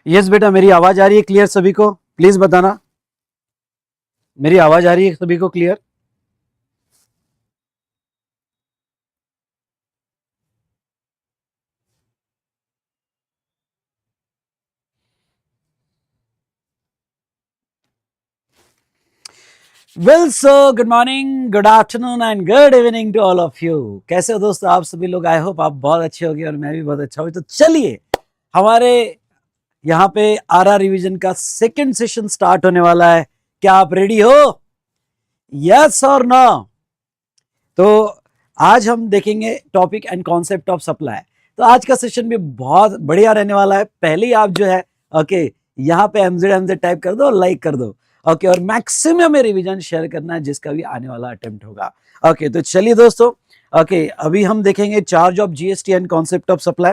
Yes बेटा, मेरी आवाज आ रही है क्लियर सभी को? प्लीज बताना, मेरी आवाज आ रही है सभी को clear? Well so good morning, good afternoon and good evening to all of you. कैसे हो दोस्तों आप सभी लोग? आई होप आप बहुत अच्छे होंगे और मैं भी बहुत अच्छा हूँ। तो चलिए, हमारे यहाँ पे आरआर रिवीजन का सेकंड सेशन स्टार्ट होने वाला है। क्या आप रेडी हो? यस और नो? तो आज हम देखेंगे topic and concept of supply. तो आज का सेशन भी बहुत बढ़िया रहने वाला है। पहले ही आप जो है ओके यहाँ पे एमजेड टाइप कर दो, लाइक कर दो ओके, और मैक्सिमम में रिवीजन शेयर करना है जिसका भी आने वाला अटेम्प्ट होगा। ओके तो चलिए दोस्तों, ओके अभी हम देखेंगे charge of GST and concept of supply.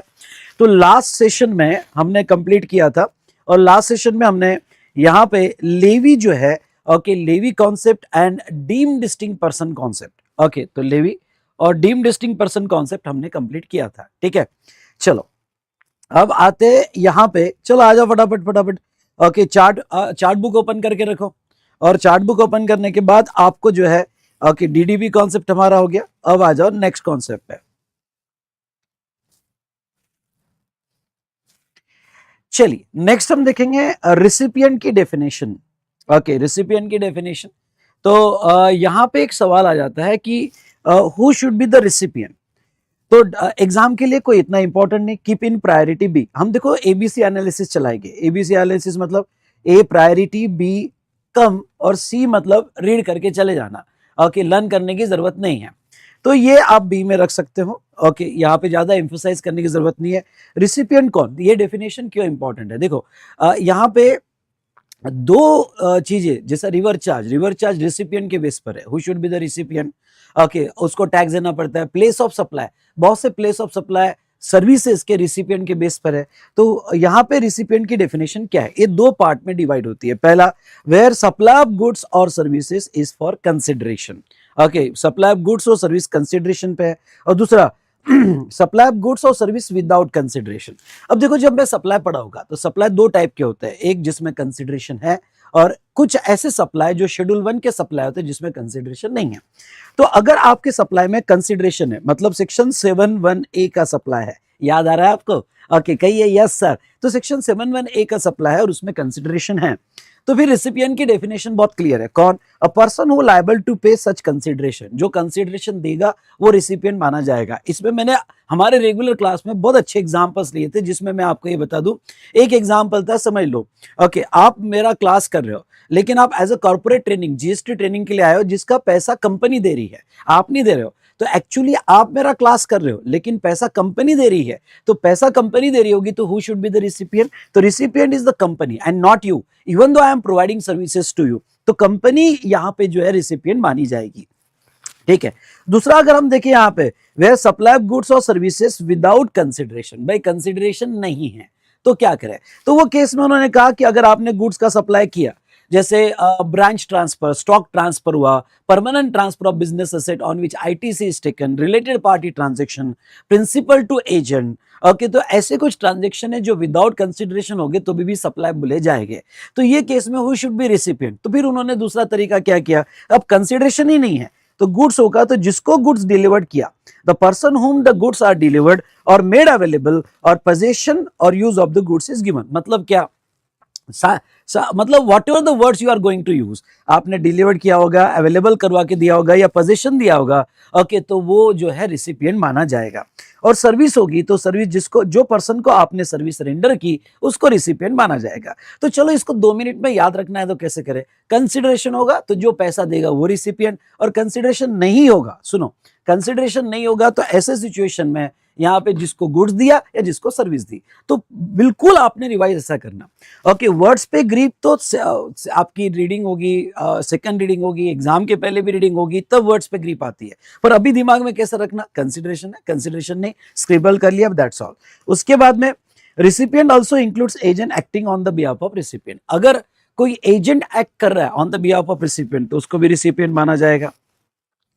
तो लास्ट सेशन में हमने कंप्लीट किया था और लास्ट सेशन में हमने यहाँ पे लेवी जो है okay, levy concept and deem distinct person concept, okay तो लेवी और डीम डिस्टिंक्ट पर्सन कॉन्सेप्ट हमने कंप्लीट किया था। ठीक है, चलो अब आते यहाँ पे, चलो आ जाओ फटाफट फटाफट। ओके चार्ट बुक ओपन करके रखो और चार्ट बुक ओपन करने के बाद आपको जो है ओके डीडीबी कॉन्सेप्ट हमारा हो गया। अब आ जाओ नेक्स्ट कॉन्सेप्ट पे। चलिए नेक्स्ट हम देखेंगे रिसिपिएंट की डेफिनेशन। ओके रिसिपिएंट की डेफिनेशन। तो यहाँ पे एक सवाल आ जाता है कि who should be the recipient. तो एग्जाम के लिए कोई इतना इंपॉर्टेंट नहीं, कीप इन प्रायोरिटी बी। हम देखो एबीसी एनालिसिस चलाएंगे। एबीसी एनालिसिस मतलब ए प्रायोरिटी, बी कम और सी मतलब रीड करके चले जाना। ओके लर्न करने की जरूरत नहीं है, तो ये आप बी में रख सकते हो। ओके यहाँ पे ज्यादा एम्फोसाइज करने की जरूरत नहीं है। रिसिपिएंट कौन, ये डेफिनेशन क्यों इंपॉर्टेंट है? देखो यहाँ पे दो चीजें, जैसा रिवर चार्ज रिसिपिएंट के बेस पर है। Who should be the recipient, okay उसको टैक्स देना पड़ता है। प्लेस ऑफ सप्लाई, बहुत से प्लेस ऑफ सप्लाई सर्विसेज के रिसिपिएंट के बेस पर है। तो यहाँ पे रिसिपिएंट की डेफिनेशन क्या है? ये दो पार्ट में डिवाइड होती है। पहला, वेयर सप्लाई ऑफ गुड्स और services is for consideration. Okay supply of goods और सर्विस कंसिडरेशन पे है। और दूसरा सप्लाई ऑफ गुड्स और सर्विस विदाउट कंसिडरेशन। अब देखो जब मैं सप्लाई पढ़ा होगा तो सप्लाई दो टाइप के होते हैं, एक जिसमें कंसिडरेशन है और कुछ ऐसे सप्लाई जो शेड्यूल 1 के सप्लाई होते हैं जिसमें कंसिडरेशन नहीं है। तो अगर आपके सप्लाई में कंसिडरेशन है, मतलब सेक्शन 7(1)(a) का सप्लाई है, याद आ रहा है आपको? ओके कहिए यस सर। तो सेक्शन 7(1)(a) का सप्लाई है और उसमें कंसिडरेशन है, तो फिर रेसिपिएंट की डेफिनेशन बहुत क्लियर है। कौन? A person who liable to pay such consideration. जो कंसिडरेशन देगा वो रेसिपिएंट माना जाएगा। इसमें मैंने हमारे रेगुलर क्लास में बहुत अच्छे एग्जांपल्स लिए थे, जिसमें मैं आपको ये बता दूं। एक एग्जांपल था, समझ लो। ओके आप मेरा क्लास कर रहे हो लेकिन आप as a corporate training, GST training के लिए आए हो, जिसका पैसा कंपनी दे रही है, आप नहीं दे रहे हो। तो एक्चुअली आप मेरा क्लास कर रहे हो लेकिन पैसा कंपनी दे रही है। तो पैसा कंपनी दे रही होगी तो who should be the recipient? तो recipient is the company and not you, even though I am providing services to you. तो कंपनी यहाँ पे जो है रिसिपिएंट मानी जाएगी। ठीक है। दूसरा अगर हम देखें यहाँ पे, वेयर सप्लाई ऑफ गुड्स और सर्विसेज विदाउट कंसिडरेशन, भाई कंसिडरेशन नहीं है तो क्या करें? तो वो केस में उन्होंने कहा कि अगर आपने गुड्स का सप्लाई किया, जैसे ब्रांच ट्रांसफर, स्टॉक ट्रांसफर हुआ, permanent transfer of business asset on which ITC is taken, related party transaction, principal to agent, okay तो ऐसे कुछ ट्रांजैक्शन है जो विदाउट कंसिडरेशन हो गए तो भी सप्लाई बोले जाएंगे। तो ये केस में हु शुड बी रिसिपिएंट? तो फिर उन्होंने दूसरा तरीका क्या किया, अब कंसिडरेशन ही नहीं है तो गुड्स होगा, तो जिसको गुड्स डिलीवर्ड किया, the person whom the goods are delivered और मेड अवेलेबल और पोजेशन और use of the goods is given. मतलब क्या? मतलब whatever the words you are going to use, आपने डिलीवर्ड किया होगा, अवेलेबल करवा के दिया होगा या पोजीशन दिया होगा, ओके तो वो जो है रिसिपिएंट माना जाएगा। और सर्विस होगी तो सर्विस जिसको, जो पर्सन को आपने सर्विस रेंडर की उसको रिसिपिएंट माना जाएगा। तो चलो इसको 2 मिनट में याद रखना है तो कैसे करें? कंसिडरेशन होगा तो जो पैसा देगा वो रिसिपिएंट, और कंसिडरेशन नहीं होगा, सुनो कंसिडरेशन नहीं होगा तो ऐसे सिचुएशन में यहाँ पे जिसको गुड्स दिया या जिसको सर्विस दी, तो बिल्कुल आपने रिवाइज ऐसा करना। ओके वर्ड्स पे ग्रीप तो आपकी रीडिंग होगी, सेकंड रीडिंग होगी, एग्जाम के पहले भी रीडिंग होगी, तब वर्ड्स पे ग्रीप आती है। पर अभी दिमाग में कैसा रखना? कंसिडरेशन है, कंसिडरेशन नहीं, स्क्रिबल कर लिया, दैट्स ऑल। उसके बाद में recipient also includes agent acting on the behalf of recipient. अगर कोई एजेंट एक्ट कर रहा है on the behalf of recipient तो उसको भी रिसिपिएंट माना जाएगा।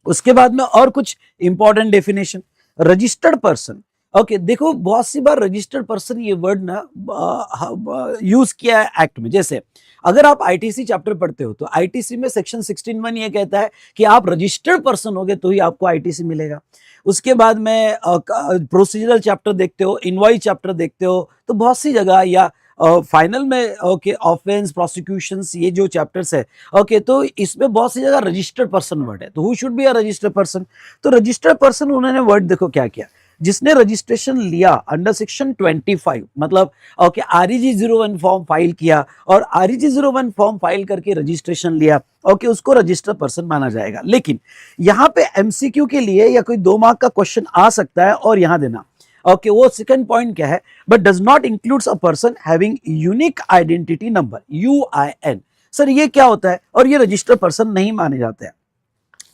उसके बाद में और कुछ important definition, registered person, okay देखो बहुत सी बार रजिस्टर्ड पर्सन ये वर्ड ना यूज किया है एक्ट में। जैसे अगर आप आईटीसी चैप्टर पढ़ते हो तो आईटीसी में सेक्शन 16(1) ये कहता है कि आप रजिस्टर्ड पर्सन होगे तो ही आपको आईटीसी मिलेगा। उसके बाद में प्रोसीजरल चैप्टर देखते हो, इनवॉइस चैप्टर देखते हो, तो बहुत सी जगह या फाइनल में ओके ऑफेंस प्रोसिक्यूशंस ये जो चैप्टर्स है ओके तो इसमें बहुत सी जगह रजिस्टर्ड पर्सन वर्ड है। तो who should be a registered person, तो रजिस्टर्ड पर्सन उन्होंने वर्ड देखो क्या किया, जिसने रजिस्ट्रेशन लिया अंडर सेक्शन 25 मतलब ओके आरईजी 01 फॉर्म फाइल किया और आरईजी 01 फॉर्म फाइल करके रजिस्ट्रेशन लिया ओके उसको रजिस्टर्ड पर्सन माना जाएगा। लेकिन यहाँ पे एमसीक्यू के लिए या कोई 2 मार्क का क्वेश्चन आ सकता है और यहाँ देना ओके वो सेकंड पॉइंट क्या है, but does not includes a person having unique identity number UIN. Sir ये क्या होता है, और ये रजिस्टर्ड पर्सन नहीं माने जाते हैं।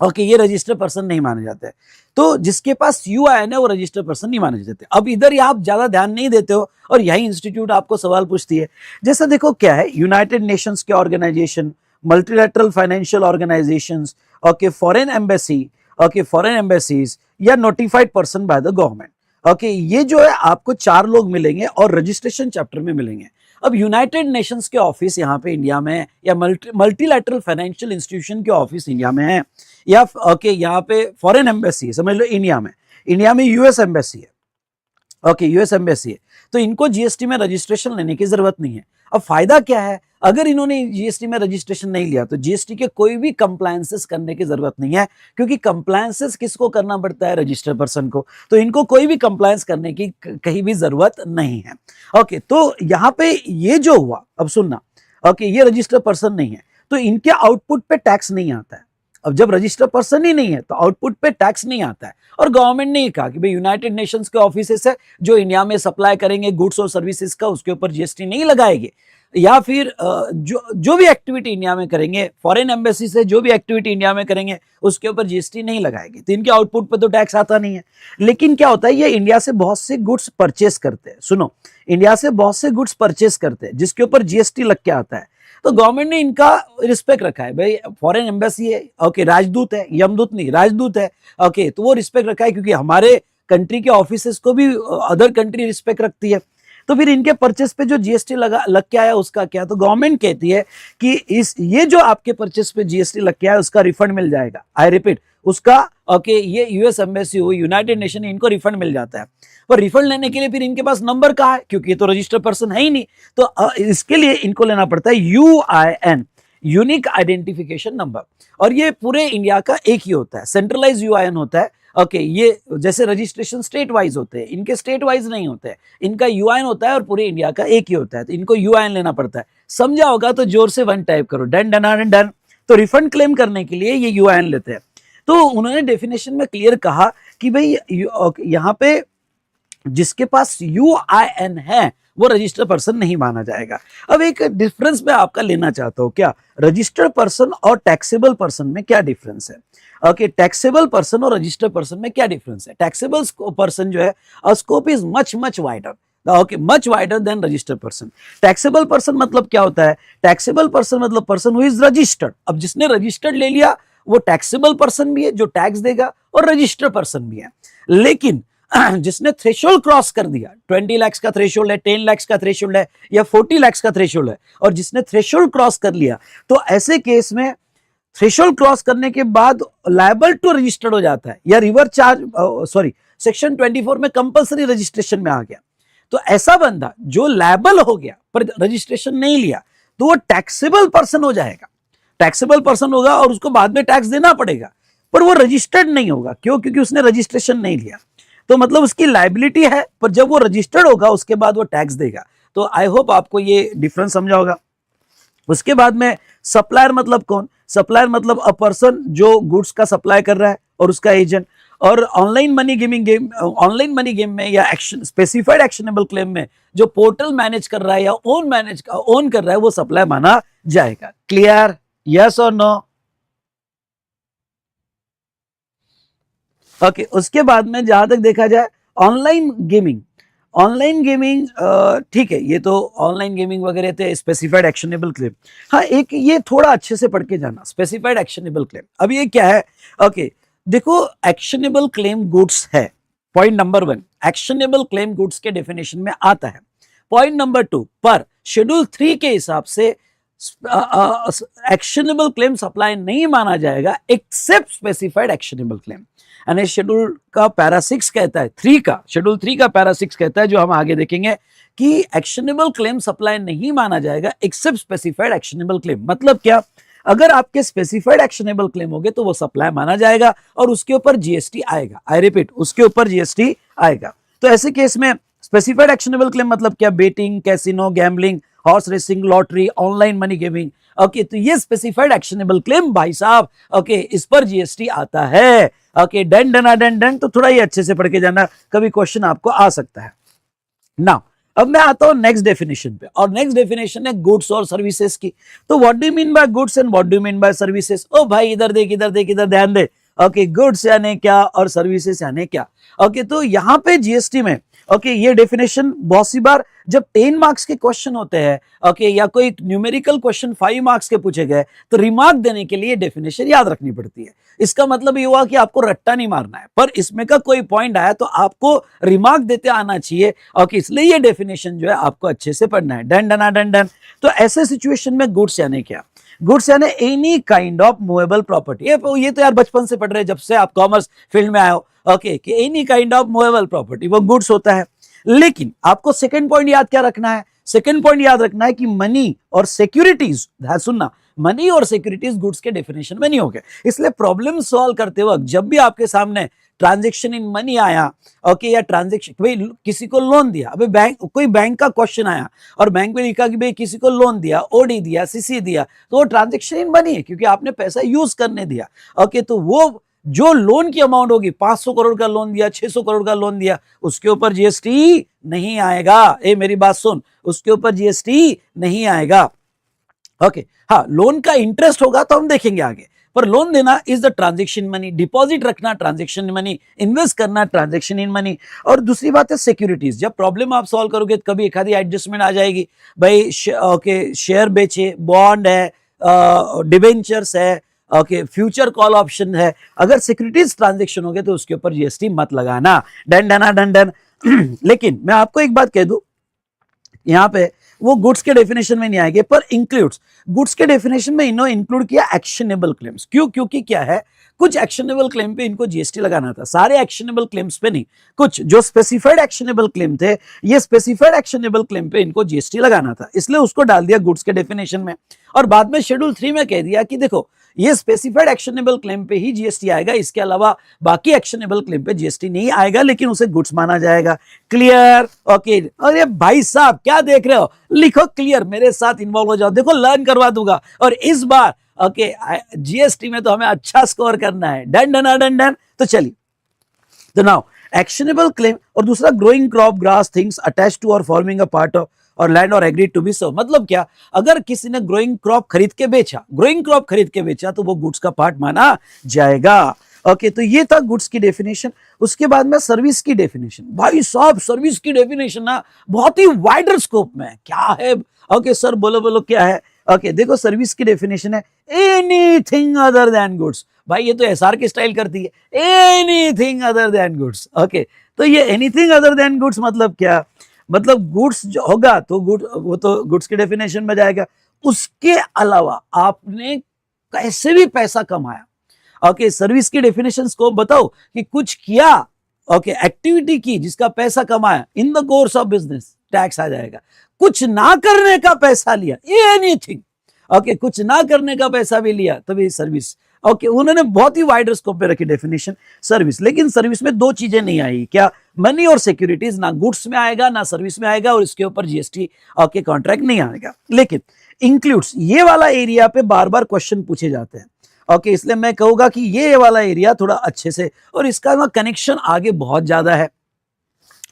ओके ये रजिस्टर्ड पर्सन नहीं माने जाते हैं। तो जिसके पास यूआईएन है वो रजिस्टर्ड पर्सन नहीं माने जाते। अब इधर ही आप ज्यादा ध्यान नहीं देते हो और यही इंस्टीट्यूट आपको सवाल पूछती है। जैसा देखो क्या है, यूनाइटेड नेशंस के organisation, multilateral financial organisations, okay foreign embassy, okay foreign embassies या notified person by the government. Okay ये जो है आपको 4 लोग मिलेंगे और रजिस्ट्रेशन चैप्टर में मिलेंगे। अब यूनाइटेड नेशंस के ऑफिस यहाँ पे इंडिया में है या मल्टीलैटरल फाइनेंशियल इंस्टीट्यूशन के ऑफिस इंडिया में है या ओके यहाँ पे फॉरेन एम्बेसी समझ लो इंडिया में यूएस एम्बेसी है। ओके यूएस एम्बेसी है तो इनको जीएसटी में रजिस्ट्रेशन लेने की जरूरत नहीं है। अब फायदा क्या है, अगर इन्होंने जीएसटी में रजिस्ट्रेशन नहीं लिया तो जीएसटी के कोई भी कंप्लायंसेस करने की जरूरत नहीं है, क्योंकि कंप्लायंसेस किसको करना पड़ता है, रजिस्टर्ड पर्सन को। तो इनको कोई भी कंप्लायंस करने की कहीं भी जरूरत नहीं है। ओके तो यहाँ पे ये जो हुआ, अब सुनना ओके ये रजिस्टर्ड पर्सन नहीं है तो इनके आउटपुट पे टैक्स नहीं आता है। अब जब रजिस्टर्ड पर्सन ही नहीं है तो आउटपुट पे टैक्स नहीं आता है। और गवर्नमेंट ने कहा कि भाई यूनाइटेड नेशंस के ऑफिसेस है जो इंडिया में सप्लाई करेंगे गुड्स और सर्विसेज का, उसके ऊपर जीएसटी नहीं लगाएंगे। या फिर जो भी एक्टिविटी इंडिया में करेंगे, फॉरेन एम्बेसी से जो भी एक्टिविटी इंडिया में करेंगे उसके ऊपर जीएसटी नहीं लगाएगी, तो इनके आउटपुट पे तो टैक्स आता नहीं है। लेकिन क्या होता है, ये इंडिया से बहुत से गुड्स परचेस करते हैं। सुनो, इंडिया से बहुत से गुड्स परचेस करते हैं जिसके ऊपर जीएसटी लग के आता है। तो गवर्नमेंट ने इनका रिस्पेक्ट रखा है, भाई फॉरेन एम्बेसी है ओके, राजदूत है, यमदूत नहीं राजदूत है ओके, तो वो रिस्पेक्ट रखा है क्योंकि हमारे कंट्री के ऑफिसेस को भी अदर कंट्री रिस्पेक्ट रखती है। तो फिर इनके परचेस पे जो जीएसटी लग के आया उसका क्या, तो गवर्नमेंट कहती है कि ये जो आपके परचेस पे जीएसटी लग के आया उसका रिफंड मिल जाएगा। आई रिपीट, उसका ओके ये यूएस एम्बेसी हो, यूनाइटेड नेशन, इनको रिफंड मिल जाता है। पर रिफंड लेने के लिए फिर इनके पास नंबर कहाँ है, क्योंकि ये तो रजिस्टर्ड पर्सन है ही नहीं। तो इसके लिए इनको लेना पड़ता है यूआईएन, यूनिक आइडेंटिफिकेशन नंबर। और ये पूरे इंडिया का एक ही होता है, सेंट्रलाइज यूआईएन होता है। ओके ये जैसे रजिस्ट्रेशन स्टेट वाइज होते हैं, इनके स्टेट वाइज नहीं होते हैं, इनका यूआईएन होता है और पूरे इंडिया का एक ही होता है, तो इनको यूआईएन लेना पड़ता है। समझा होगा तो जोर से 1 टाइप करो, डन डन डन। तो रिफंड क्लेम करने के लिए ये यूआईएन लेते हैं। तो उन्होंने डेफिनेशन में क्लियर कहा कि भाई यहाँ पे जिसके पास यूआईएन है वो रजिस्टर्ड पर्सन नहीं माना जाएगा। अब एक डिफरेंस मैं आपका लेना चाहता हूं, क्या रजिस्टर्ड पर्सन और टैक्सेबल पर्सन में क्या डिफरेंस है। ओके टैक्सेबल पर्सन और रजिस्टर्ड पर्सन में क्या डिफरेंस है। टैक्सेबल पर्सन जो है scope is much wider, okay much wider than registered person. Taxable person मतलब क्या होता है, टैक्सेबल पर्सन मतलब पर्सन हु इज रजिस्टर्ड। अब जिसने रजिस्टर्ड ले लिया वो टैक्सेबल पर्सन भी है जो टैक्स देगा और रजिस्टर्ड पर्सन भी है। लेकिन जिसने थ्रेशोल्ड क्रॉस कर दिया, 20 लाख का थ्रेशोल्ड है, 10 लाख का थ्रेशोल्ड है या 40 लाख का थ्रेशोल्ड है, और जिसने थ्रेशोल्ड क्रॉस कर लिया, तो ऐसे केस में थ्रेशोल्ड क्रॉस करने के बाद लायबल टू रजिस्टर्ड हो जाता है या रिवर्स चार्ज सेक्शन 24 में कंपलसरी रजिस्ट्रेशन में आ गया। तो ऐसा बंदा जो लायबल हो गया पर रजिस्ट्रेशन नहीं लिया तो वो टैक्सेबल पर्सन हो जाएगा। टैक्सेबल पर्सन होगा और उसको बाद में टैक्स देना पड़ेगा, पर वो रजिस्टर्ड नहीं होगा। क्यों? क्योंकि उसने रजिस्ट्रेशन नहीं लिया। तो मतलब उसकी लायबिलिटी है, पर जब वो रजिस्टर्ड होगा उसके बाद वो टैक्स देगा। तो आई होप आपको ये डिफरेंस समझा होगा। उसके बाद में सप्लायर मतलब कौन, सप्लायर मतलब अ पर्सन जो गुड्स का सप्लाई कर रहा है और उसका एजेंट। और ऑनलाइन मनी गेम में या एक्शन स्पेसिफाइड एक्शनेबल क्लेम में जो पोर्टल मैनेज कर रहा है या ओन कर रहा है वो सप्लाई माना जाएगा। क्लियर, यस और नो? ओके उसके बाद में जहां तक देखा जाए ऑनलाइन गेमिंग ठीक है, ये तो ऑनलाइन गेमिंग वगैरह थे, स्पेसिफाइड एक्शनेबल क्लेम। हाँ एक ये थोड़ा अच्छे से पढ़ के जाना, स्पेसिफाइड एक्शनेबल क्लेम। अब ये क्या है, ओके देखो एक्शनेबल क्लेम गुड्स है, point number 1 actionable claim goods के डेफिनेशन में आता है। पॉइंट नंबर 2 पर शेड्यूल 3 के हिसाब से एक्शनेबल क्लेम सप्लाई नहीं माना जाएगा एक्सेप्ट स्पेसिफाइड एक्शनेबल क्लेम। यानी शेड्यूल का पैरा 6 कहता है, शेड्यूल 3 का पैरा 6 कहता है, जो हम आगे देखेंगे, कि एक्शनेबल क्लेम सप्लाई नहीं माना जाएगा एक्सेप्ट स्पेसिफाइड एक्शनेबल क्लेम। मतलब क्या, अगर आपके स्पेसिफाइड एक्शनेबल क्लेम होंगे तो वो सप्लाई माना जाएगा और उसके ऊपर जीएसटी आएगा। आई रिपीट, उसके ऊपर जीएसटी आएगा। तो ऐसे केस में स्पेसिफाइड एक्शनेबल क्लेम मतलब क्या, betting, casino, gambling, horse racing, lottery, online money gaming. Okay, तो ये स्पेसिफाइड एक्शनेबल क्लेम भाई साहब, ओके, इस पर जीएसटी आता है। Okay, done done done done, तो थोड़ा ये अच्छे से पढ़ के जाना, कभी क्वेश्चन आपको आ सकता है। नाउ अब मैं आता हूं नेक्स्ट डेफिनेशन पे, और नेक्स्ट डेफिनेशन है गुड्स और सर्विसेज की। तो what do you mean by goods and what do you mean by services? ओ भाई इधर देख, इधर देख, इधर ध्यान दे। ओके, गुड्स यानी क्या और सर्विसेज यानी क्या? ओके, तो यहां पे जीएसटी में ओके ये डेफिनेशन बहुत सी बार जब 10 मार्क्स के क्वेश्चन होते हैं, ओके, या कोई न्यूमेरिकल क्वेश्चन 5 मार्क्स के पूछे गए, तो रिमार्क देने के लिए डेफिनेशन याद रखनी पड़ती है। इसका मतलब ये हुआ कि आपको रट्टा नहीं मारना है, पर इसमें का कोई पॉइंट आया तो आपको रिमार्क देते आना चाहिए। ओके, इसलिए ये डेफिनेशन जो है आपको अच्छे से पढ़ना है। Done done done done. तो ऐसे सिचुएशन में गुड्स यानी क्या? गुड्स यानी any kind of movable property. ये तो यार बचपन से पढ़ रहे हैं, जब से आप कॉमर्स फील्ड में आए हो। ओके, कि any kind of movable property वो गुड्स होता है। लेकिन आपको सेकंड पॉइंट याद क्या रखना है? सेकंड पॉइंट याद रखना है कि मनी और सिक्योरिटीज, सुनना, मनी और सिक्योरिटीज गुड्स के डेफिनेशन में नहीं होंगे। इसलिए प्रॉब्लम सॉल्व करते वक्त जब भी आपके सामने ट्रांजैक्शन इन मनी आया, ओके, या ट्रांजैक्शन, भाई किसी को लोन दिया, अभी कोई बैंक का क्वेश्चन आया और बैंक में लिखा कि भाई किसी को लोन दिया, ओडी दिया, सीसी दिया, तो वो ट्रांजैक्शन इन मनी है क्योंकि आपने पैसा यूज करने दिया। ओके, तो वो जो लोन की अमाउंट होगी, 500 करोड़ का लोन दिया, 600 करोड़ का लोन दिया, उसके ऊपर जीएसटी नहीं आएगा। मेरी बात सुन, उसके ऊपर जीएसटी नहीं आएगा। ओके, हाँ, लोन का इंटरेस्ट होगा तो हम देखेंगे आगे, पर लोन देना is the transaction money, deposit रखना ट्रांजैक्शन मनी, इन्वेस्ट करना ट्रांजैक्शन इन मनी। और दूसरी बात है सिक्योरिटीज। जब प्रॉब्लम आप सॉल्व करोगे तो कभी एक आधी एडजस्टमेंट आ जाएगी, भाई ओके, शेयर बेचे, बॉन्ड है, डिबेंचर्स है, ओके, फ्यूचर कॉल ऑप्शन है। अगर सिक्योरिटीज ट्रांजैक्शन हो गए तो उसके ऊपर जीएसटी मत लगाना। Done done done done. लेकिन मैं आपको एक बात कह दूं, यहां पे वो गुड्स के डेफिनेशन में नहीं आएंगे, पर इंक्लूड्स, गुड्स के डेफिनेशन में इन्होंने इंक्लूड किया एक्शनेबल क्लेम्स। क्यों? क्योंकि क्या है, कुछ एक्शनेबल क्लेम पे इनको जीएसटी लगाना था, सारे एक्शनेबल क्लेम्स पे नहीं। कुछ जो स्पेसिफाइड एक्शनेबल क्लेम थे, ये स्पेसिफाइड एक्शनेबल क्लेम पे इनको जीएसटी लगाना था, इसलिए उसको डाल दिया गुड्स के डेफिनेशन में। और बाद में शेड्यूल 3 में कह दिया कि देखो, ये स्पेसिफाइड एक्शनेबल क्लेम पे ही जीएसटी आएगा, इसके अलावा बाकी एक्शनेबल क्लेम पे जीएसटी नहीं आएगा, लेकिन उसे गुड्स माना जाएगा। क्लियर? ओके। अरे भाई साहब क्या देख रहे हो, लिखो क्लियर, मेरे साथ इन्वॉल्व हो जाओ, देखो लर्न करवा दूंगा। और इस बार ओके जीएसटी में तो हमें अच्छा स्कोर करना है। Done done done done. तो चलिए, तो नाउ एक्शनेबल क्लेम और दूसरा growing crop, grass, things attached to और फॉर्मिंग अ पार्ट ऑफ और लैंड और एग्रीड टू बी सो। मतलब क्या, अगर किसी ने ग्रोइंग क्रॉप खरीद के बेचा, ग्रोइंग क्रॉप खरीद के बेचा, तो वो गुड्स का पार्ट माना जाएगा। ओके, तो ये था गुड्स की डेफिनेशन। उसके बाद में सर्विस की डेफिनेशन। भाई साहब सर्विस की डेफिनेशन ना बहुत ही वाइडर स्कोप में है। क्या है? ओके सर, बोलो बोलो क्या है? ओके, देखो सर्विस की डेफिनेशन है एनीथिंग अदर देन गुड्स। भाई ये तो एसआर की स्टाइल करती है, anything other than goods. Okay, तो ये एनीथिंग अदर देन गुड्स मतलब क्या? मतलब गुड्स जो होगा तो वो तो गुड्स की डेफिनेशन में जाएगा। उसके अलावा आपने कैसे भी पैसा कमाया, ओके, सर्विस की डेफिनेशन को बताओ कि कुछ किया, ओके, एक्टिविटी की जिसका पैसा कमाया, in the course of business, tax आ जाएगा। कुछ ना करने का पैसा लिया, एनीथिंग, ओके, कुछ ना करने का पैसा भी लिया, तभी सर्विस। ओके, उन्होंने बहुत ही वाइडर स्कोप पे रखी डेफिनेशन सर्विस। लेकिन सर्विस में दो चीजें नहीं आई, क्या? मनी और सिक्योरिटीज, ना गुड्स में आएगा ना सर्विस में आएगा, और इसके ऊपर जीएसटी ओके कॉन्ट्रैक्ट नहीं आएगा। लेकिन इंक्लूड्स, ये वाला एरिया पे बार बार क्वेश्चन पूछे जाते हैं। ओके, इसलिए मैं कहूंगा कि ये वाला एरिया थोड़ा अच्छे से, और इसका ना कनेक्शन आगे बहुत ज्यादा है।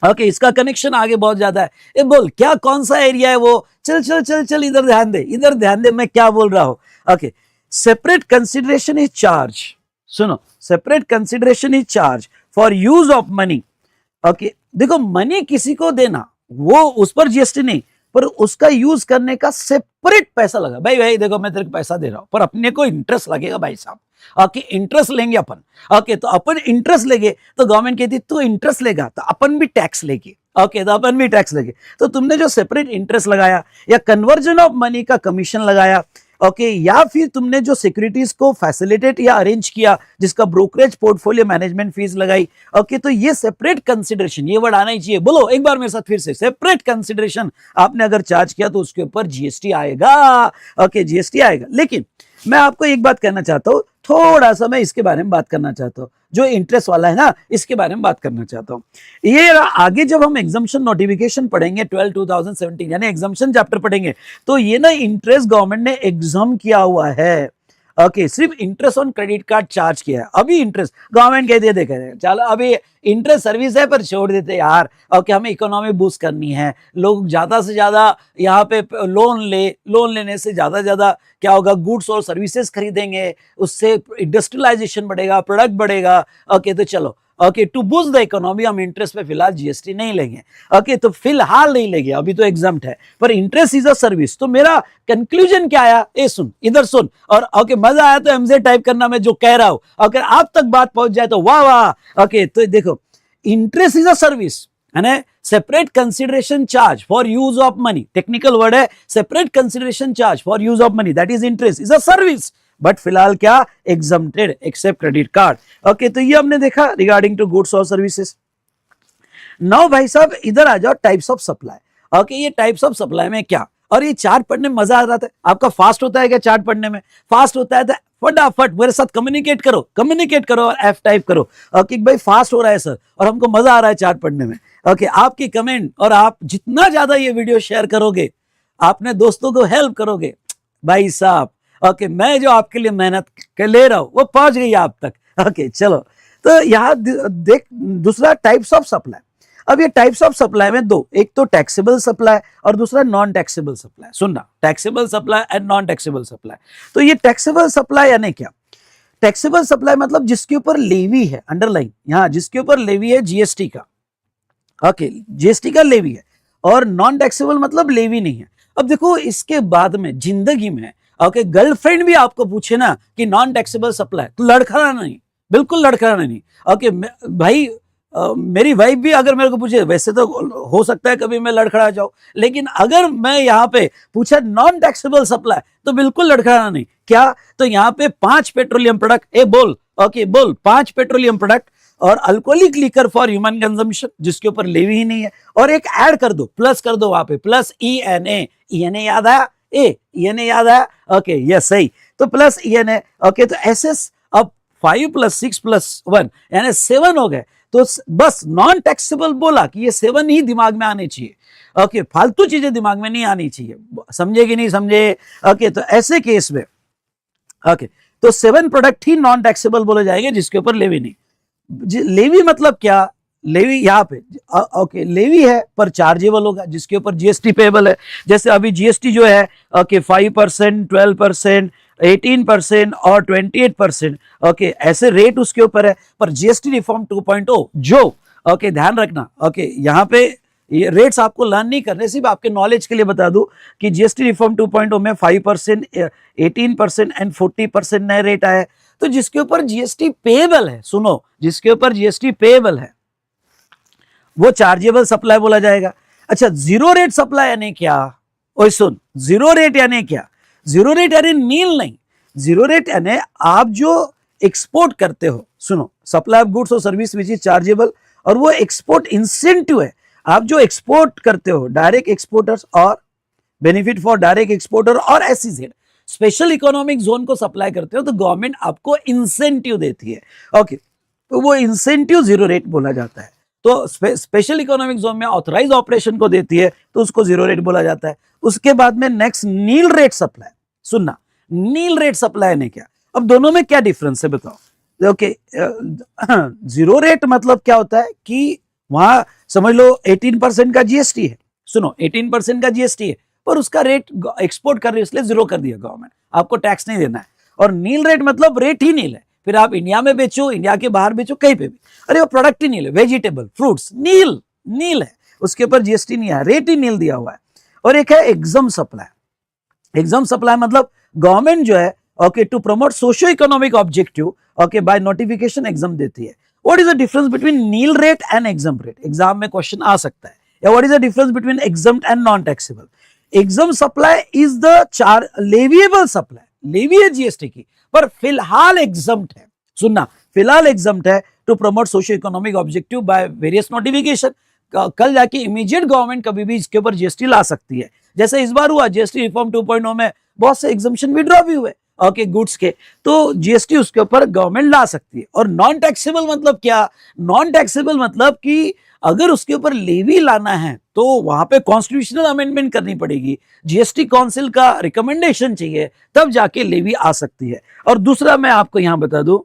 ओके, इसका कनेक्शन आगे बहुत ज्यादा है। ए बोल क्या, कौन सा एरिया है वो? चल चल चल चल, इधर ध्यान दे, इधर ध्यान दे, मैं क्या बोल रहा हूं। Okay, separate consideration is charge. सुनो, separate consideration is charge for use of money. Okay, देखो मनी किसी को देना, वो उस पर जीएसटी नहीं, पर उसका यूज करने का सेपरेट पैसा लगा। भाई भाई देखो मैं तेरे को पैसा दे रहा हूं पर अपने को इंटरेस्ट लगेगा भाई साहब। ओके इंटरेस्ट लेंगे अपन। ओके तो अपन इंटरेस्ट लेंगे तो गवर्नमेंट कहती तू इंटरेस्ट लेगा तो अपन भी टैक्स लेंगे। ओके तो अपन भी टैक्स लेंगे। तो तुमने जो सेपरेट इंटरेस्ट लगाया या कन्वर्जन ऑफ मनी का कमीशन लगाया, ओके या फिर तुमने जो सिक्योरिटीज को फैसिलिटेट या अरेंज किया जिसका ब्रोकरेज पोर्टफोलियो मैनेजमेंट फीस लगाई, ओके तो ये सेपरेट कंसिडरेशन, ये वर्ड आना ही चाहिए, बोलो एक बार मेरे साथ फिर से, सेपरेट कंसिडरेशन आपने अगर चार्ज किया तो उसके ऊपर जीएसटी आएगा। ओके जीएसटी आएगा। लेकिन मैं आपको एक बात कहना चाहता हूं, थोड़ा सा मैं इसके बारे में बात करना चाहता हूं, जो इंटरेस्ट वाला है ना इसके बारे में बात करना चाहता हूं। ये आगे जब हम एग्जाम्शन नोटिफिकेशन पढ़ेंगे 12/2017 यानी एग्जाम्शन चैप्टर पढ़ेंगे तो ये ना इंटरेस्ट गवर्नमेंट ने एग्जाम किया हुआ है। ओके सिर्फ interest on credit card charge किया है। अभी इंटरेस्ट गवर्नमेंट कहती है देखे चलो अभी इंटरेस्ट सर्विस है पर छोड़ देते यार। ओके हमें इकोनॉमी बूस्ट करनी है, लोग ज्यादा से ज्यादा यहाँ पे लोन लेने से ज्यादा क्या होगा, गुड्स और सर्विसेज खरीदेंगे, उससे इंडस्ट्रियलाइजेशन बढ़ेगा, प्रोडक्ट बढ़ेगा। ओके तो चलो okay to boost the economy हम इंटरेस्ट पे फिलहाल जीएसटी नहीं लेंगे। ओके तो फिलहाल नहीं लेंगे, अभी तो एग्जाम्प्ट है, पर इंटरेस्ट इज अ सर्विस। तो मेरा कंक्लूजन क्या आया, ए सुन इधर सुन, और ओके मजा आया तो एमजे टाइप करना मैं जो कह रहा हूं, अगर आप तक बात पहुंच जाए तो वाह वाह। ओके तो देखो इंटरेस्ट इज अ सर्विस है ना, separate consideration charge for use of money, technical word है, separate consideration charge for use of money that is interest is a service, but फिलहाल क्या exempted except credit card. Okay तो ये हमने देखा regarding to goods और services. Now भाई साहब इधर आ जाओ टाइप्स ऑफ सप्लाई। ओके ये टाइप्स ऑफ सप्लाई में क्या, और ये चार्ट पढ़ने में मजा आ रहा था। आपका फास्ट होता है क्या चार्ट पढ़ने में? फास्ट होता है तो फटाफट मेरे साथ कम्युनिकेट करो और एफ टाइप करो। ओके भाई फास्ट हो रहा है सर और हमको मजा आ रहा है चार्ट पढ़ने में। ओके आपकी कमेंट और आप जितना ज्यादा ये वीडियो शेयर करोगे, आपने दोस्तों को हेल्प करोगे भाई साहब, ओके मैं जो आपके लिए मेहनत ले रहा हूं वो पहुंच गई आप तक। ओके चलो तो यहाँ देख दूसरा टाइप्स ऑफ सप्लाई। अब ये टाइप्स ऑफ सप्लाई में दो, एक तो टैक्सेबल सप्लाई और दूसरा नॉन टैक्सेबल सप्लाई। सुनना, taxable supply and non taxable supply. तो ये टैक्सेबल सप्लाई यानी क्या? टैक्सेबल सप्लाई मतलब जिसके ऊपर लेवी है, अंडरलाइन यहाँ, जिसके ऊपर लेवी है जीएसटी का। ओके जीएसटी का लेवी है, और नॉन टैक्सेबल मतलब लेवी नहीं है। अब देखो इसके बाद में जिंदगी में ओके गर्लफ्रेंड भी आपको पूछे ना कि नॉन टैक्सेबल सप्लाई, तो लड़खड़ाना नहीं, बिल्कुल लड़खड़ाना नहीं। ओके भाई मेरी वाइफ भी अगर मेरे को पूछे, वैसे तो हो सकता है कभी मैं लड़खड़ा जाऊं, लेकिन अगर मैं यहाँ पे पूछा नॉन टैक्सेबल सप्लाई तो बिल्कुल लड़खड़ाना नहीं। क्या? तो यहाँ पे 5 पेट्रोलियम प्रोडक्ट, ए बोल ओके बोल 5 पेट्रोलियम प्रोडक्ट और alcoholic liquor for human consumption जिसके ऊपर लेवी ही नहीं है, और एक ऐड कर दो, प्लस कर दो वहां पे, प्लस ENA याद आया, ENA याद आया। ओके यस सही, तो प्लस ENA। ओके तो एसएस अब 5 + 6 + 1 यानी 7 हो गए। तो बस नॉन टैक्सेबल बोला कि ये 7 ही दिमाग में आने चाहिए। ओके फालतू चीजें दिमाग में नहीं आनी चाहिए, समझे कि नहीं समझे? ओके तो ऐसे केस में ओके तो 7 प्रोडक्ट ही नॉन टैक्सेबल बोले जाएंगे जिसके ऊपर लेवी नहीं। लेवी मतलब क्या? लेवी यहाँ पे ओके लेवी है पर चार्जेबल होगा जिसके ऊपर जीएसटी पेबल है। जैसे अभी जीएसटी जो है ओके 5%, 12%, 18% और 28%। ओके ऐसे रेट उसके ऊपर है, पर जीएसटी रिफॉर्म 2.0 जो ओके ध्यान रखना, ओके यहाँ पे ये रेट्स आपको लर्न नहीं करने, सिर्फ आपके नॉलेज के लिए बता दूं कि जीएसटी रिफॉर्म 2.0 में 5%, 18% एंड 40% नए रेट आए। तो जिसके ऊपर जीएसटी पेएबल है, सुनो जिसके ऊपर जीएसटी पेएबल है वो चार्जेबल सप्लाई बोला जाएगा। अच्छा जीरो रेट सप्लाई यानी क्या? ओए सुन, जीरो रेट यानी क्या? जीरो रेट यानी नील नहीं, जीरो रेट यानी आप जो एक्सपोर्ट करते हो, सुनो सप्लाई ऑफ गुड्स और सर्विस विच इज चार्जेबल, और वो एक्सपोर्ट इंसेंटिव है। आप जो एक्सपोर्ट करते हो, डायरेक्ट एक्सपोर्टर्स और बेनिफिट फॉर डायरेक्ट एक्सपोर्टर और SEZ स्पेशल इकोनॉमिक जोन को सप्लाई करते हो तो गवर्नमेंट आपको इंसेंटिव देती है। ओके तो वो इंसेंटिव जीरो रेट बोला जाता है। तो स्पेशल इकोनॉमिक जोन में ऑथराइज ऑपरेशन को देती है तो उसको जीरो रेट बोला जाता है। उसके बाद में नेक्स्ट नील रेट सप्लाई। सुनना, नील रेट सप्लाई ने क्या? अब दोनों में क्या डिफरेंस है बताओ? ओके जीरो रेट मतलब क्या होता है कि वहां समझ लो 18% का जीएसटी है, सुनो 18% का जीएसटी है, पर उसका रेट एक्सपोर्ट कर रही है इसलिए जीरो कर दिया गवर्नमेंट, आपको टैक्स नहीं देना है। और नील रेट मतलब रेट ही नील है, फिर आप इंडिया में बेचो, इंडिया के बाहर बेचो, कहीं पे भी, अरे वो प्रोडक्ट ही नील है, वेजिटेबल फ्रूट्स नील है, उसके ऊपर जीएसटी नहीं है, रेट ही नील दिया हुआ है। और एक है एग्जाम सप्लाई। एग्जाम सप्लाई मतलब गवर्नमेंट जो है okay to promote socio economic objective okay by notification exempt देती है। What is the difference between nil rate and exempt rate? Exempt में क्वेश्चन आ सकता है। या what is the difference between exempt and non taxable? Exempt supply is the char leviable supply, levy है GST की, पर फिलहाल एग्जम्प्ट है। सुनना, फिलहाल एग्जम्प्ट है to promote socio economic objective by various notification. कल जाके इमीडिएट गवर्नमेंट कभी भी इसके ऊपर जीएसटी ला सकती है। जैसे इस बार हुआ जीएसटी रिफॉर्म 2.0 में बहुत से एग्जम्पशन विड्रॉ भी हुए ओके गुड्स के, तो जीएसटी उसके ऊपर गवर्नमेंट ला सकती है। और नॉन टैक्सेबल मतलब क्या? नॉन टैक्सेबल मतलब कि अगर उसके ऊपर लेवी लाना है तो वहां पे कॉन्स्टिट्यूशनल अमेंडमेंट करनी पड़ेगी, जीएसटी काउंसिल का रिकमेंडेशन चाहिए, तब जाके लेवी आ सकती है। और दूसरा मैं आपको यहां बता दूं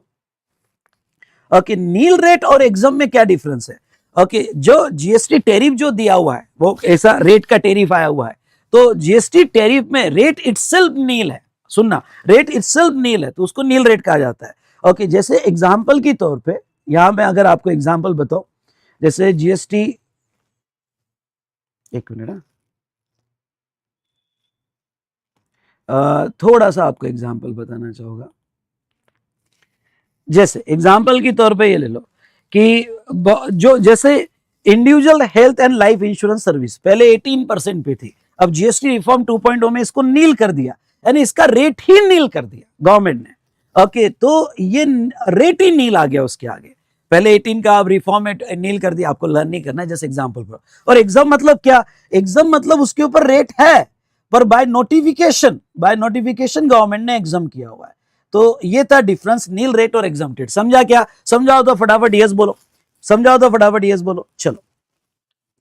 ओके नील रेट और एग्जाम में क्या डिफरेंस है। ओके जो जीएसटी टैरिफ जो दिया हुआ है वो ऐसा रेट का टैरिफ आया हुआ है, तो जीएसटी टैरिफ में रेट इटसेल्फ नील है। सुनना, रेट इटसेल्फ नील है तो उसको नील रेट कहा जाता है। ओके जैसे एग्जांपल के तौर पे यहां मैं अगर आपको एग्जांपल बताऊं, जैसे जीएसटी, एक मिनट, थोड़ा सा आपको एग्जांपल बताना चाहूंगा। जैसे एग्जांपल के तौर पे ये ले लो कि जो जैसे individual health and life insurance service पहले 18% पे थी, अब जीएसटी रिफॉर्म 2.0 में इसको नील कर दिया, यानी इसका रेट ही नील कर दिया गवर्नमेंट ने। ओके तो ये रेट ही नील आ गया उसके आगे। पहले 18 का अब रिफॉर्म में नील कर दिया, आपको लर्न नहीं करना है जैसे एग्जांपल पर। और एग्जाम मतलब क्या? एग्जाम मतलब उसके ऊपर रेट है पर बाय नोटिफिकेशन गवर्नमेंट ने एग्जाम किया हुआ है। तो ये था डिफरेंस नील रेट और एग्जाम्प्टेड। समझा क्या? समझाओ तो फटाफट यस बोलो, समझाओ तो फटाफट यस बोलो। चलो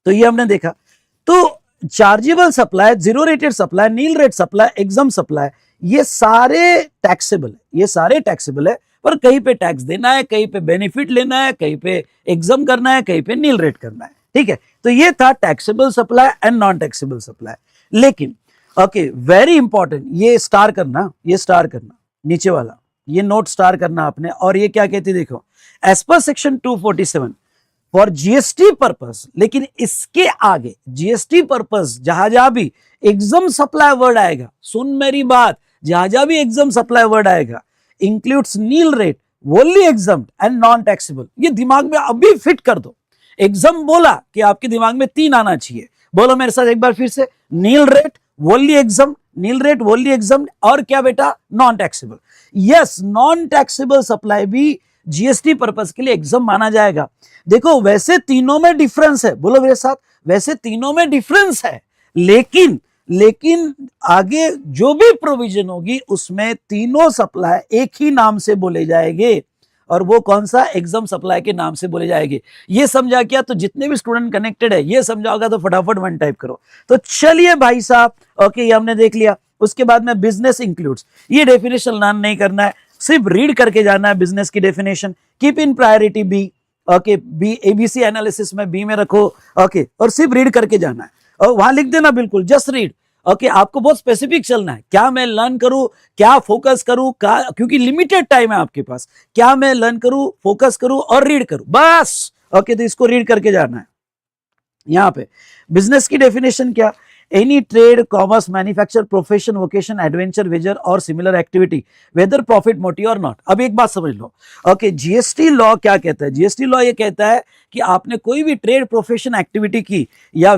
तो ये हमने देखा। तो chargeable supply, zero rated supply, nil rate supply, exempt supply, ये सारे टैक्सेबल है, ये सारे टैक्सेबल है, पर कहीं पे टैक्स देना है, कहीं पे बेनिफिट लेना है, कहीं पे एग्जाम करना है, कहीं पे नील रेट करना है। ठीक है, तो ये था taxable supply and non taxable supply. लेकिन ओके वेरी इंपॉर्टेंट, ये स्टार करना, ये स्टार करना, नीचे वाला ये नोट स्टार करना आपने। और ये क्या कहती है देखो, as per section 247 for GST purpose, लेकिन इसके आगे जीएसटी पर्पस जहां भी एग्जाम सप्लाई वर्ड आएगा, सुन मेरी बात, जहां भी एग्जाम सप्लाई वर्ड आएगा, includes nil rate, wholly exempt and non taxable. ये दिमाग में अभी फिट कर दो। एग्जाम बोला कि आपके दिमाग में 3 आना चाहिए। बोलो मेरे साथ एक बार फिर से, nil rate, wholly exempt, nil rate, wholly exempt, और क्या बेटा? Non taxable. Yes, non taxable supply भी जीएसटी पर्पस के लिए एग्जाम माना जाएगा। देखो वैसे तीनों में डिफरेंस है, बोलो मेरे साथ, वैसे तीनों में डिफरेंस है, लेकिन आगे जो भी प्रोविजन होगी उसमें तीनों सप्लाई एक ही नाम से बोले जाएंगे, और वो कौन सा? एग्जाम सप्लाई के नाम से बोले जाएंगे। ये समझा क्या? तो जितने भी स्टूडेंट कनेक्टेड है ये समझाओगा तो फटाफट 1 टाइप करो। तो चलिए भाई साहब, ओके ये हमने देख लिया। उसके बाद में बिजनेस इंक्लूड्स, ये डेफिनेशन लर्न नहीं करना है, सिर्फ रीड करके जाना है बिजनेस की definition. Keep in priority B, okay B, ABC analysis में बी में रखो, ओके, और सिर्फ रीड करके जाना है और वहां लिख देना बिल्कुल, जस्ट रीड। ओके आपको बहुत स्पेसिफिक चलना है, क्या मैं लर्न करूं, क्या फोकस करूं, क्योंकि लिमिटेड टाइम है आपके पास, क्या मैं लर्न करूं, फोकस करूं और रीड करूं, बस। ओके तो इसको रीड करके जाना है। यहां पे बिजनेस की डेफिनेशन क्या? Any trade, commerce, manufacture, profession, vocation, adventure, wager और similar activity whether profit motive और नॉट। अब एक बात समझ लो, ओके जीएसटी लॉ क्या कहता है? जीएसटी लॉ ये कहता है कि आपने कोई भी ट्रेड, प्रोफेशन एक्टिविटी की या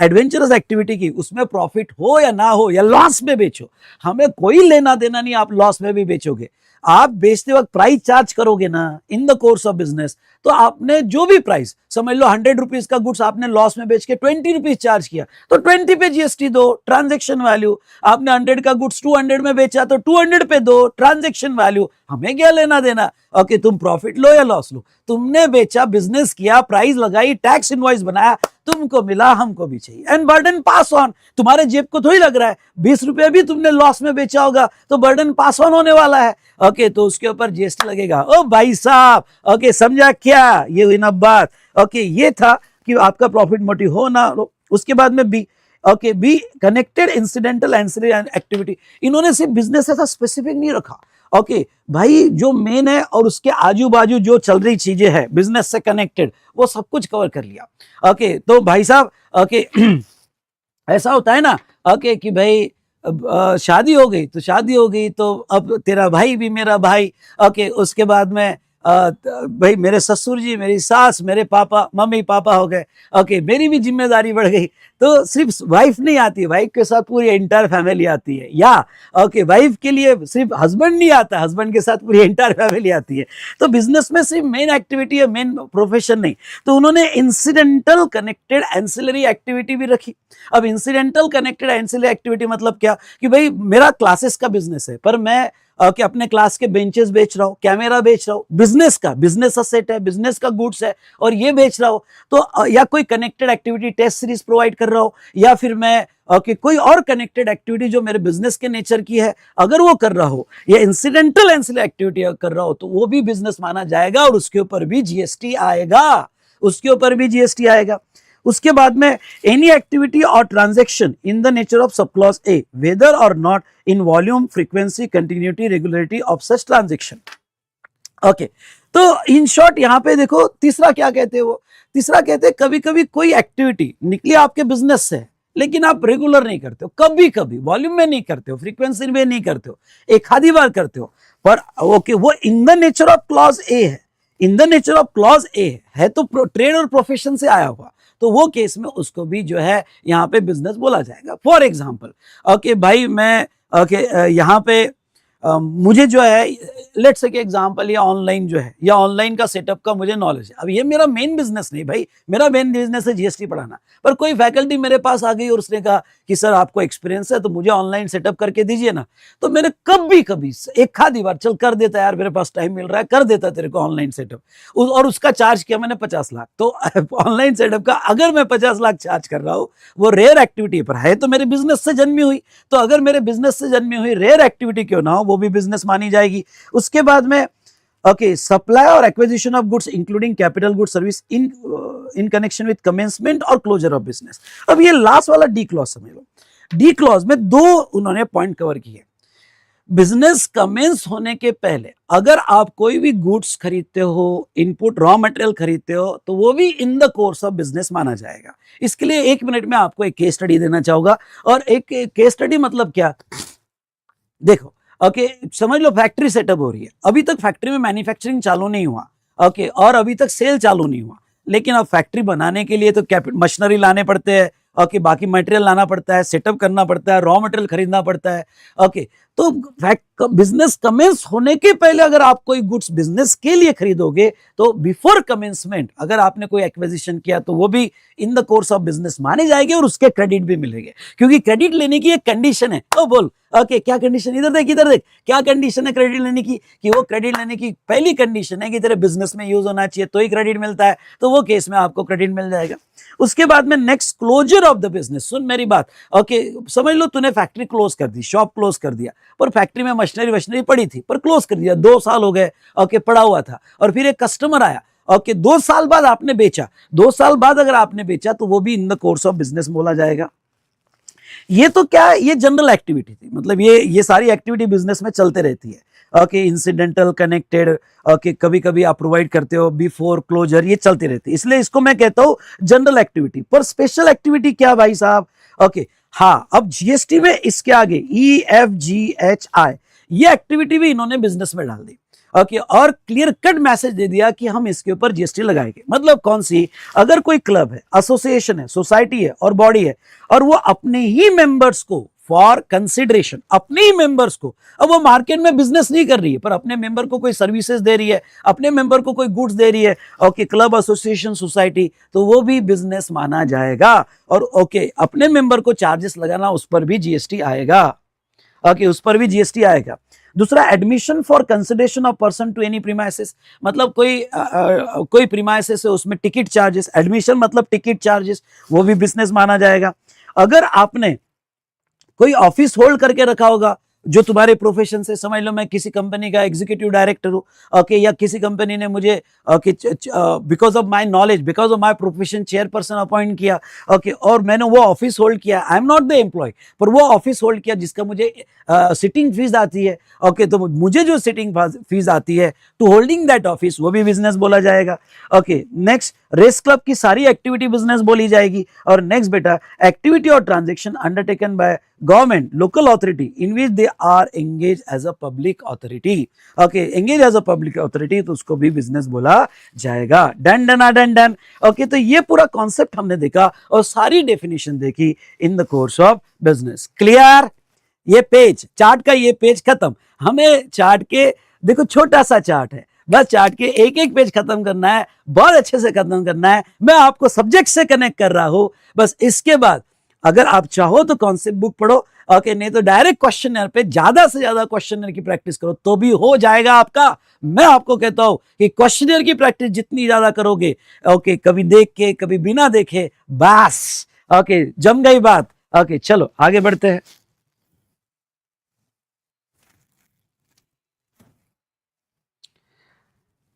एडवेंचरस एक्टिविटी की, उसमें प्रॉफिट हो या ना हो या लॉस में बेचो, हमें कोई लेना देना नहीं। आप लॉस में भी बेचोगे, आप बेचते वक्त प्राइस चार्ज करोगे ना इन द कोर्स ऑफ बिजनेस, तो आपने जो भी प्राइस, समझ लो 100 रुपीज का गुड्स आपने लॉस में बेच के 20 रुपीज चार्ज किया, तो 20 पे जीएसटी दो, ट्रांजैक्शन वैल्यू। आपने 100 का गुड्स 200 में बेचा तो 200 पे दो, ट्रांजैक्शन वैल्यू। हमें क्या लेना देना? ओके तुम प्रॉफिट लो या लॉस लो, तुमने बेचा, बिजनेस किया, प्राइस लगाई, टैक्स इनवॉइस बनाया, तुमको मिला, हमको भी चाहिए, एंड बर्डन पास ऑन। तुम्हारे जेब को थोड़ी लग रहा है, 20 रुपए भी तुमने लॉस में बेचा होगा तो बर्डन पास ऑन होने वाला है। ओके तो उसके ऊपर जीएसटी लगेगा। ओ भाई साहब, ओके समझा क्या? ये हुई ना बात। ओके ये था कि आपका प्रॉफिट मोटिव हो ना हो। उसके बाद में B, okay B connected incidental ancillary activity. इन्होंने सिर्फ बिजनेस ऐसा स्पेसिफिक नहीं रखा, ओके भाई जो मेन है और उसके आजू बाजू जो चल रही चीजें हैं बिजनेस से कनेक्टेड, वो सब कुछ कवर कर लिया। ओके तो भाई साहब, ओके ऐसा होता है ना, ओके, कि भाई शादी हो गई तो शादी हो गई, तो अब तेरा भाई भी मेरा भाई, ओके, उसके बाद में भाई मेरे ससुर जी, मेरी सास, मेरे पापा, मम्मी पापा हो गए, ओके, मेरी भी जिम्मेदारी बढ़ गई। तो सिर्फ वाइफ नहीं आती, वाइफ के साथ पूरी एंटायर फैमिली आती है, या ओके, वाइफ के लिए सिर्फ हस्बैंड नहीं आता, हस्बैंड के साथ पूरी एंटायर फैमिली आती है। तो बिजनेस में सिर्फ मेन एक्टिविटी है, मेन प्रोफेशन नहीं। तो उन्होंने इंसिडेंटल कनेक्टेड एंसिलरी एक्टिविटी भी रखी। अब इंसिडेंटल कनेक्टेड एंसिलरी एक्टिविटी मतलब क्या, कि भाई मेरा क्लासेस का बिजनेस है, पर मैं कि अपने क्लास के बेंचेस बेच रहा हूँ, कैमरा बेच रहा हूँ, बिजनेस का, बिजनेस असेट है, बिजनेस का गुड्स है, और ये बेच रहा हूँ। तो या कोई connected activity, test series provide कर रहा हूँ, या फिर मैं कि कोई और कनेक्टेड एक्टिविटी जो मेरे बिजनेस के नेचर की है, अगर वो कर रहा हो, या इंसिडेंटल एंसिलरी एक्टिविटी कर रहा हो, तो वो भी बिजनेस माना जाएगा, और उसके ऊपर भी जीएसटी आएगा, उसके ऊपर भी जीएसटी आएगा। उसके बाद में एनी एक्टिविटी और transaction in the nature of sub clause A, whether और not in volume, frequency, continuity, regularity of such transaction. Okay, तो इन शॉर्ट यहां पे देखो तीसरा क्या कहते हैं, वो तीसरा कहते हैं कभी कभी कोई एक्टिविटी निकली आपके बिजनेस से, लेकिन आप रेगुलर नहीं करते हो, कभी कभी वॉल्यूम में नहीं करते हो, फ्रीक्वेंसी में नहीं करते हो, एक आधी बार करते हो, पर ओके, वो in the nature of clause A है, in the nature of clause A है, तो ट्रेड और प्रोफेशन से आया हुआ, तो वो केस में उसको भी जो है यहाँ पे बिजनेस बोला जाएगा। फॉर एग्जाम्पल, ओके भाई, मैं ओके यहाँ पे मुझे जो है, लेट्स से एग्जांपल, ये ऑनलाइन जो है, या ऑनलाइन का सेटअप का मुझे नॉलेज है। अब ये मेरा मेन बिजनेस नहीं भाई, मेरा मेन बिजनेस है जीएसटी पढ़ाना, पर कोई फैकल्टी मेरे पास आ गई और उसने कहा कि सर आपको एक्सपीरियंस है तो मुझे ऑनलाइन सेटअप करके दीजिए ना, तो मैंने कभी कभी एक आधी बार चल कर देता यार, मेरे पास टाइम मिल रहा है, कर देता तेरे को ऑनलाइन सेटअप, और उसका चार्ज किया मैंने 50 लाख। तो ऑनलाइन सेटअप का अगर मैं 50 लाख चार्ज कर रहा हूँ, वो रेयर एक्टिविटी पर है, तो मेरे बिजनेस से जन्मी हुई, तो अगर मेरे बिजनेस से जन्मी हुई रेयर एक्टिविटी क्यों ना हो, वो भी बिजनेस मानी जाएगी। उसके बाद में ओके, सप्लाई और acquisition of goods including capital good service in connection with commencement और क्लोजर ऑफ बिजनेस। अब ये लास्ट वाला डी क्लॉज समझ लो। डी क्लॉज में दो उन्होंने पॉइंट कवर किए। बिजनेस कमेंस होने के पहले अगर आप कोई भी गुड्स खरीदते हो, इनपुट रॉ मटेरियल खरीदते हो, तो वो भी इन द कोर्स ऑफ बिजनेस माना जाएगा। इसके लिए 1 मिनट में आपको एक केस स्टडी देना चाहूंगा। और एक केस स्टडी मतलब क्या, देखो ओके, समझ लो फैक्ट्री सेटअप हो रही है, अभी तक फैक्ट्री में मैन्युफैक्चरिंग चालू नहीं हुआ, ओके, और अभी तक सेल चालू नहीं हुआ, लेकिन अब फैक्ट्री बनाने के लिए तो मशीनरी लाने पड़ते हैं, ओके, बाकी मटेरियल लाना पड़ता है, सेटअप करना पड़ता है, रॉ मटेरियल खरीदना पड़ता है, ओके। तो बिजनेस कमेंस होने के पहले अगर आप कोई गुड्स बिजनेस के लिए खरीदोगे, तो बिफोर कमेंसमेंट अगर आपने कोई एक्विजिशन किया, तो वो भी इन द कोर्स ऑफ बिजनेस माने जाएंगे और उसके क्रेडिट भी मिलेंगे, क्योंकि क्रेडिट लेने की एक कंडीशन है। तो बोल ओके, क्या कंडीशन, इधर देख इधर देख, क्या कंडीशन है क्रेडिट लेने की, कि वो क्रेडिट लेने की पहली कंडीशन है कि तेरे बिजनेस में यूज होना चाहिए, तो ही क्रेडिट मिलता है, तो वो केस में आपको क्रेडिट मिल जाएगा। उसके बाद में next, closure of the business. सुन मेरी बात, ओके, समझ लो तूने फैक्ट्री क्लोज कर दी, शॉप क्लोज कर दिया, पर फैक्ट्री में मशीनरी वशीनरी पड़ी थी, पर क्लोज कर दिया, 2 साल हो गए, ओके, पड़ा हुआ था, और फिर एक कस्टमर आया, ओके, 2 साल बाद आपने बेचा, 2 साल बाद अगर आपने बेचा, तो वो भी इन द कोर्स ऑफ बिजनेस बोला जाएगा। ये तो क्या है, ये जनरल एक्टिविटी थी, मतलब ये सारी एक्टिविटी बिजनेस में चलते रहती है, ओके, इंसिडेंटल, कनेक्टेड, ओके, कभी कभी आप प्रोवाइड करते हो, बिफोर क्लोजर, ये चलती रहती है, इसलिए इसको मैं कहता हूं जनरल एक्टिविटी। पर स्पेशल एक्टिविटी क्या भाई साहब, ओके, हाँ, अब जीएसटी में इसके आगे EFGHI ये एक्टिविटी भी इन्होंने बिजनेस में डाल दी, ओके, और क्लियर कट मैसेज दे दिया कि हम इसके ऊपर जीएसटी लगाएंगे। मतलब कौन सी, अगर कोई क्लब है, एसोसिएशन है, सोसाइटी है और बॉडी है, और वो अपने ही मेंबर्स को फॉर कंसिडरेशन, अपने ही मेंबर्स को, अब वो मार्केट में बिजनेस नहीं कर रही है, पर अपने मेंबर को कोई सर्विसेज दे रही है, अपने मेंबर को कोई गुड्स दे रही है, ओके, क्लब, एसोसिएशन, सोसाइटी, तो वो भी बिजनेस माना जाएगा। और ओके, अपने मेंबर को चार्जेस लगाना, उस पर भी जीएसटी आएगा, ओके, उस पर भी जीएसटी आएगा। दूसरा, admission for consideration of person to any premises, मतलब कोई प्रीमाइसेस है, उसमें टिकट चार्जेस, एडमिशन मतलब टिकट चार्जेस, वो भी बिजनेस माना जाएगा। अगर आपने कोई ऑफिस होल्ड करके रखा होगा, जो तुम्हारे प्रोफेशन से, समझ लो मैं किसी कंपनी का एग्जीक्यूटिव डायरेक्टर हूं, ओके, या किसी कंपनी ने मुझे because of my knowledge, because of my profession chairperson appoint किया, ओके, और मैंने वो ऑफिस होल्ड किया, I am not the employ, पर वो ऑफिस होल्ड किया जिसका मुझे सिटिंग फीस आती है, ओके, तो मुझे जो सिटिंग फीस आती है टू होल्डिंग दैट ऑफिस, वो भी बिजनेस बोला जाएगा। ओके, नेक्स्ट, रेस क्लब की सारी एक्टिविटी बिजनेस बोली जाएगी। और नेक्स्ट बेटा, एक्टिविटी और transaction undertaken by government local authority in which they are engage as a public authority. Okay, engage as a public authority तो उसको भी बिजनेस बोला जाएगा। Done done done done. Okay, तो ये पूरा कॉन्सेप्ट हमने देखा और सारी डेफिनेशन देखी इन the course of business. Clear? ये पेज चार्ट का ये पेज खत्म। हमें चार्ट के देखो छोटा सा चार्ट है, बस चार्ट के एक एक पेज खत्म करना है, बहुत अच्छे से खत्म करना है। मैं आपको सब्जेक्ट से कनेक्ट कर रहा हूं, बस इसके बाद अगर आप चाहो तो कॉन्सेप्ट बुक पढ़ो, ओके, नहीं तो डायरेक्ट क्वेश्चनर पे ज्यादा से ज्यादा क्वेश्चनर की प्रैक्टिस करो तो भी हो जाएगा आपका। मैं आपको कहता हूं कि क्वेश्चनर की प्रैक्टिस जितनी ज्यादा करोगे, ओके, कभी देख के कभी बिना देखे, बस ओके, जम गई बात। ओके, चलो आगे बढ़ते हैं।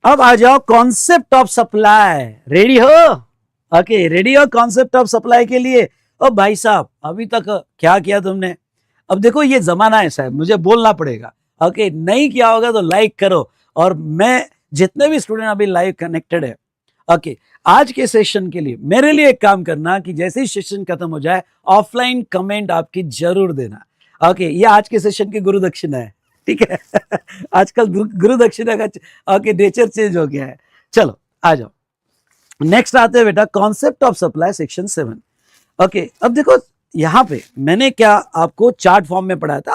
अब आ जाओ कॉन्सेप्ट ऑफ सप्लाई। रेडी हो? ओके, रेडी हो कॉन्सेप्ट ऑफ सप्लाई के लिए? ओ भाई साहब, अभी तक क्या किया तुमने? अब देखो ये जमाना है साहब, मुझे बोलना पड़ेगा। ओके, नहीं किया होगा तो लाइक करो। और मैं जितने भी स्टूडेंट अभी लाइव कनेक्टेड है, ओके, आज के सेशन के लिए मेरे लिए एक काम करना कि जैसे ही सेशन खत्म हो जाए ऑफलाइन कमेंट आपकी जरूर देना। ओके, ये आज के सेशन की गुरु दक्षिणा है, ठीक है? आजकल गुरु दक्षिणा का ओके नेचर चेंज हो गया है। चलो आ जाओ, नेक्स्ट आते हैं बेटा concept of supply section 7। Okay, अब देखो यहाँ पे मैंने क्या आपको चार्ट फॉर्म में पढ़ाया था,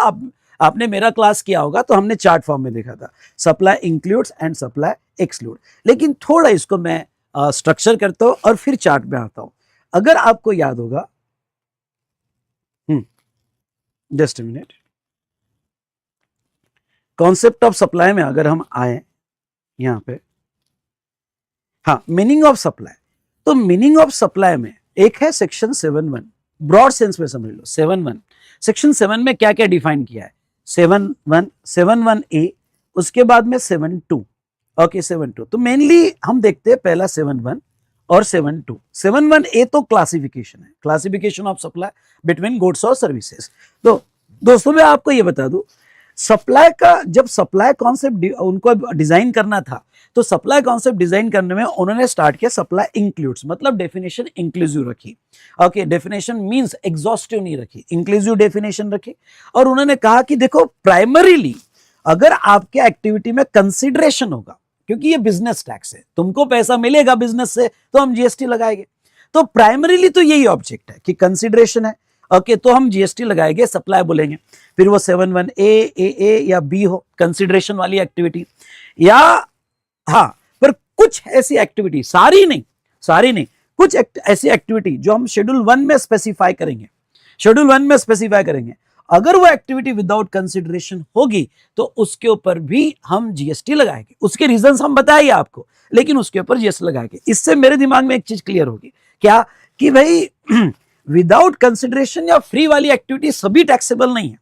आपने मेरा क्लास किया होगा तो हमने चार्ट फॉर्म में देखा था, supply includes and supply exclude. लेकिन थोड़ा इसको मैं स्ट्रक्चर करता हूं और फिर चार्ट में आता हूं। अगर आपको याद होगा, just a minute, concept of supply में अगर हम आए यहां पे, हाँ, मीनिंग ऑफ सप्लाई, तो मीनिंग ऑफ सप्लाई में एक है सेक्शन 7(1), ब्रॉड सेंस में समझ लो 7(1). सेक्शन 7 में क्या क्या डिफाइन किया है? 7(1), 7(1)(a), उसके बाद में 7(2). ओके, 7(2) तो मेनली हम देखते हैं पहला 7(1) और 7(2). 7(1)(a) तो क्लासिफिकेशन है, classification of supply between goods और सर्विसेज। तो दोस्तों मैं आपको ये बता दूं, सप्लाई का जब सप्लाई कॉन्सेप्ट उनको डिजाइन करना था तो सप्लाई कॉन्सेप्ट डिजाइन करने में उन्होंने स्टार्ट किया सप्लाई इंक्लूड्स, मतलब डेफिनेशन इंक्लूसिव रखी। ओके, डेफिनेशन मींस एग्जॉस्टिव नहीं रखी, इंक्लूसिव डेफिनेशन रखी। और उन्होंने कहा कि देखो प्राइमरीली अगर आपके एक्टिविटी में कंसिडरेशन होगा, क्योंकि ये बिजनेस टैक्स है, तुमको पैसा मिलेगा बिजनेस से तो हम जीएसटी लगाएंगे, तो प्राइमरीली तो यही ऑब्जेक्ट है कि कंसिडरेशन है। ओके, तो हम जीएसटी लगाएंगे, सप्लाई बोलेंगे। फिर वो 7(1)(a) या बी हो, कंसिडरेशन वाली एक्टिविटी, या हाँ, पर कुछ ऐसी एक्टिविटी, सारी नहीं, कुछ ऐसी एक्टिविटी जो हम शेड्यूल 1 में स्पेसिफाई करेंगे, शेड्यूल 1 में स्पेसिफाई करेंगे, अगर वो एक्टिविटी विदाउट कंसिडरेशन होगी तो उसके ऊपर भी हम जीएसटी लगाएंगे। उसके रीजंस हम बताएंगे आपको, लेकिन उसके ऊपर जीएसटी लगाएंगे। इससे मेरे दिमाग में एक चीज क्लियर होगी, क्या कि भाई विदाउट कंसिडरेशन या फ्री वाली एक्टिविटी सभी टैक्सेबल नहीं है।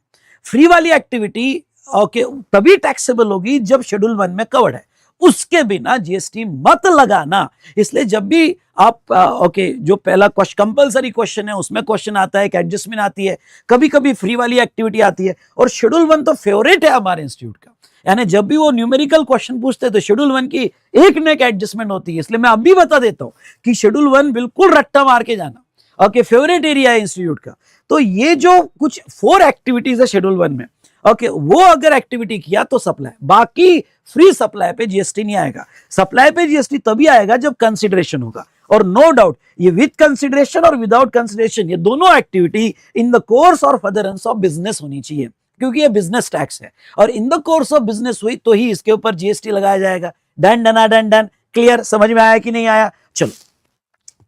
फ्री वाली एक्टिविटी ओके तभी टैक्सेबल होगी जब शेड्यूल 1 में कवर्ड है, उसके बिना जीएसटी मत लगाना। इसलिए जब भी आप ओके जो पहला कंपलसरी क्वेश्चन है उसमें क्वेश्चन आता है, एक एडजस्टमेंट आती है, कभी कभी फ्री वाली एक्टिविटी आती है, और शेड्यूल 1 तो फेवरेट है हमारे इंस्टीट्यूट का, यानी जब भी वो न्यूमेरिकल क्वेश्चन पूछते हैं तो शेड्यूल 1 की एक न एक एडजस्टमेंट होती है। इसलिए मैं अभी बता देता हूं कि शेड्यूल 1 बिल्कुल रट्टा मार के जाना, ओके, फेवरेट एरिया है इंस्टीट्यूट का। तो ये जो कुछ 4 एक्टिविटीज है शेड्यूल 1 में, ओके, वो अगर एक्टिविटी किया तो सप्लाई, बाकी फ्री सप्लाई पे जीएसटी नहीं आएगा। सप्लाई पे जीएसटी तभी आएगा जब कंसिडरेशन होगा, और नो डाउट ये विद कंसिडरेशन और विदाउट कंसिडरेशन ये दोनों एक्टिविटी इन द कोर्स और फर्दरेंस ऑफ बिजनेस होनी चाहिए, क्योंकि ये बिजनेस टैक्स है और इन द कोर्स ऑफ बिजनेस हुई तो ही इसके ऊपर जीएसटी लगाया जाएगा। Done done done done, clear? समझ में आया कि नहीं आया? चलो,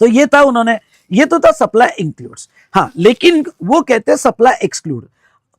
तो ये था उन्होंने, ये तो था सप्लाई इंक्लूड्स। हाँ, लेकिन वो कहते हैं सप्लाई एक्सक्लूड।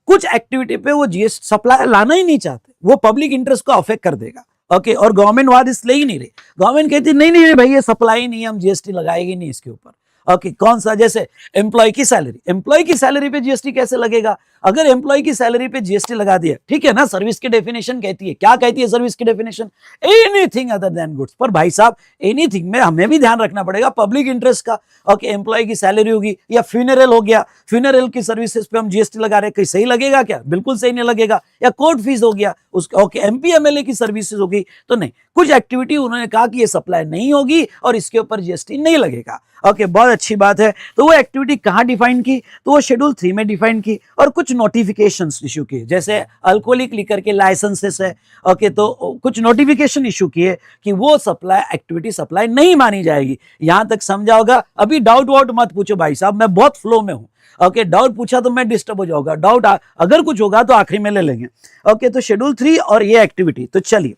कुछ एक्टिविटी पे वो जीएसटी सप्लाई लाना ही नहीं चाहते, वो पब्लिक इंटरेस्ट को अफेक्ट कर देगा। ओके, और गवर्नमेंट वाद इसलिए ही नहीं रही, गवर्नमेंट कहती नहीं नहीं भाई ये सप्लाई नहीं है, हम जीएसटी लगाएंगे नहीं इसके ऊपर। ओके, कौन सा? जैसे एम्प्लॉय की सैलरी पे जीएसटी कैसे लगेगा? अगर एम्प्लॉय की सैलरी पे जीएसटी लगा दिया, ठीक है ना, सर्विस की डेफिनेशन कहती है, क्या कहती है सर्विस की definition? Anything other than goods. पर भाई साहब एनीथिंग में हमें भी ध्यान रखना पड़ेगा पब्लिक इंटरेस्ट का। ओके, एम्प्लॉय की सैलरी होगी या फ्यूनरल हो गया, फ्यूनरल की सर्विसेज पे हम जीएसटी लगा रहे हैं, कहीं सही लगेगा क्या? बिल्कुल सही नहीं लगेगा। या कोर्ट फीस हो गया, ओके एमपीएमएलए की सर्विसेज होगी तो नहीं, कुछ एक्टिविटी उन्होंने कहा कि ये सप्लाई नहीं होगी और इसके ऊपर जीएसटी नहीं लगेगा। ओके, बहुत अच्छी बात है। तो वो एक्टिविटी कहाँ डिफाइन की, तो वो शेड्यूल 3 में डिफाइन की और कुछ नोटिफिकेशंस इशू किए, जैसे अल्कोहलिक लिकर के लाइसेंसेस है। ओके, तो कुछ नोटिफिकेशन इशू किए कि वो सप्लाई एक्टिविटी सप्लाई नहीं मानी जाएगी। यहां तक समझा होगा। अभी डाउट वाउट मत पूछो भाई साहब, मैं बहुत फ्लो में हूं। ओके, डाउट पूछा तो मैं डिस्टर्ब हो जाऊंगा। डाउट अगर कुछ होगा तो आखिरी में ले लेंगे। ओके, तो शेड्यूल 3 और ये एक्टिविटी। तो चलिए